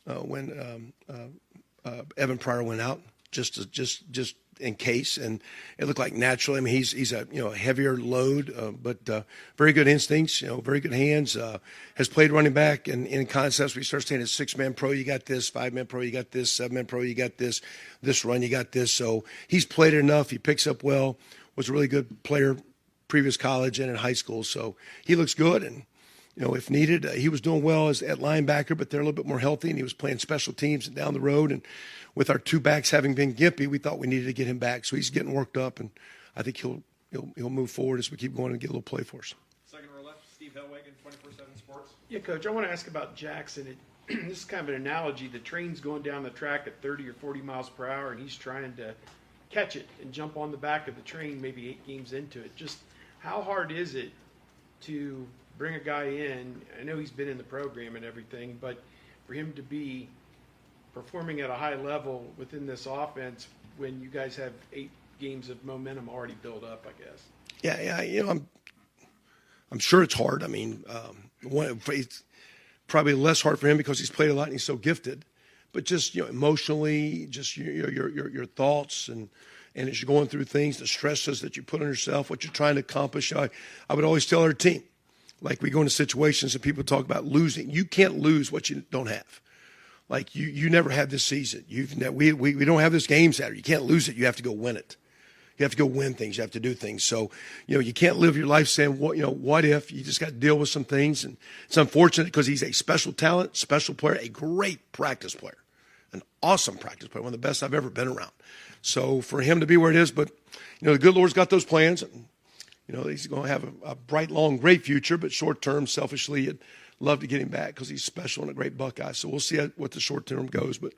Speaker 13: when Evan Pryor went out, just in case, and it looked like naturally. I mean, he's a heavier load, but very good instincts, very good hands. Has played running back in concepts. We start saying it's 6-man pro, you got this, 5-man pro, you got this, 7-man pro, you got this run, you got this. So he's played it enough. He picks up well. Was a really good player, previous college and in high school. So he looks good, and if needed, he was doing well at linebacker, but they're a little bit more healthy, and he was playing special teams and down the road. And with our 2 backs having been gimpy, we thought we needed to get him back. So he's getting worked up, and I think he'll move forward as we keep going and get a little play for us.
Speaker 2: Second row left, Steve Hellwagen, 24/7 Sports.
Speaker 16: Yeah, Coach, I want to ask about Jackson. This is kind of an analogy. The train's going down the track at 30 or 40 miles per hour, and he's trying to catch it and jump on the back of the train maybe 8 games into it. Just how hard is it to bring a guy in? I know he's been in the program and everything, but for him to be performing at a high level within this offense when you guys have 8 games of momentum already built up, I guess.
Speaker 13: Yeah. I'm sure it's hard. I mean, it's probably less hard for him because he's played a lot and he's so gifted. But just emotionally, just your thoughts and as you're going through things, the stresses that you put on yourself, what you're trying to accomplish. I would always tell our team, like we go into situations and people talk about losing. You can't lose what you don't have. Like you never had this season. We don't have this game Saturday. You can't lose it. You have to go win it. You have to go win things. You have to do things. So, you can't live your life saying, what if? You just got to deal with some things. And it's unfortunate because he's a special talent, special player, a great practice player, an awesome practice player, one of the best I've ever been around. So for him to be where it is, but, the good Lord's got those plans. And, he's going to have a bright, long, great future, but short term, selfishly, I'd love to get him back because he's special and a great Buckeye. So we'll see what the short term goes. But,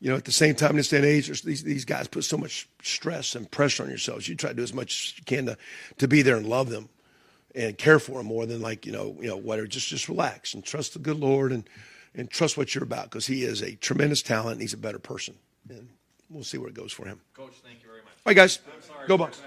Speaker 13: at the same time, in this day and age, these guys put so much stress and pressure on yourselves. You try to do as much as you can to be there and love them and care for them more than whatever. Just relax and trust the good Lord and trust what you're about because he is a tremendous talent and he's a better person. And we'll see where it goes for him.
Speaker 2: Coach, thank you very much.
Speaker 13: All right, guys.
Speaker 2: I'm sorry.
Speaker 13: Go Bucks.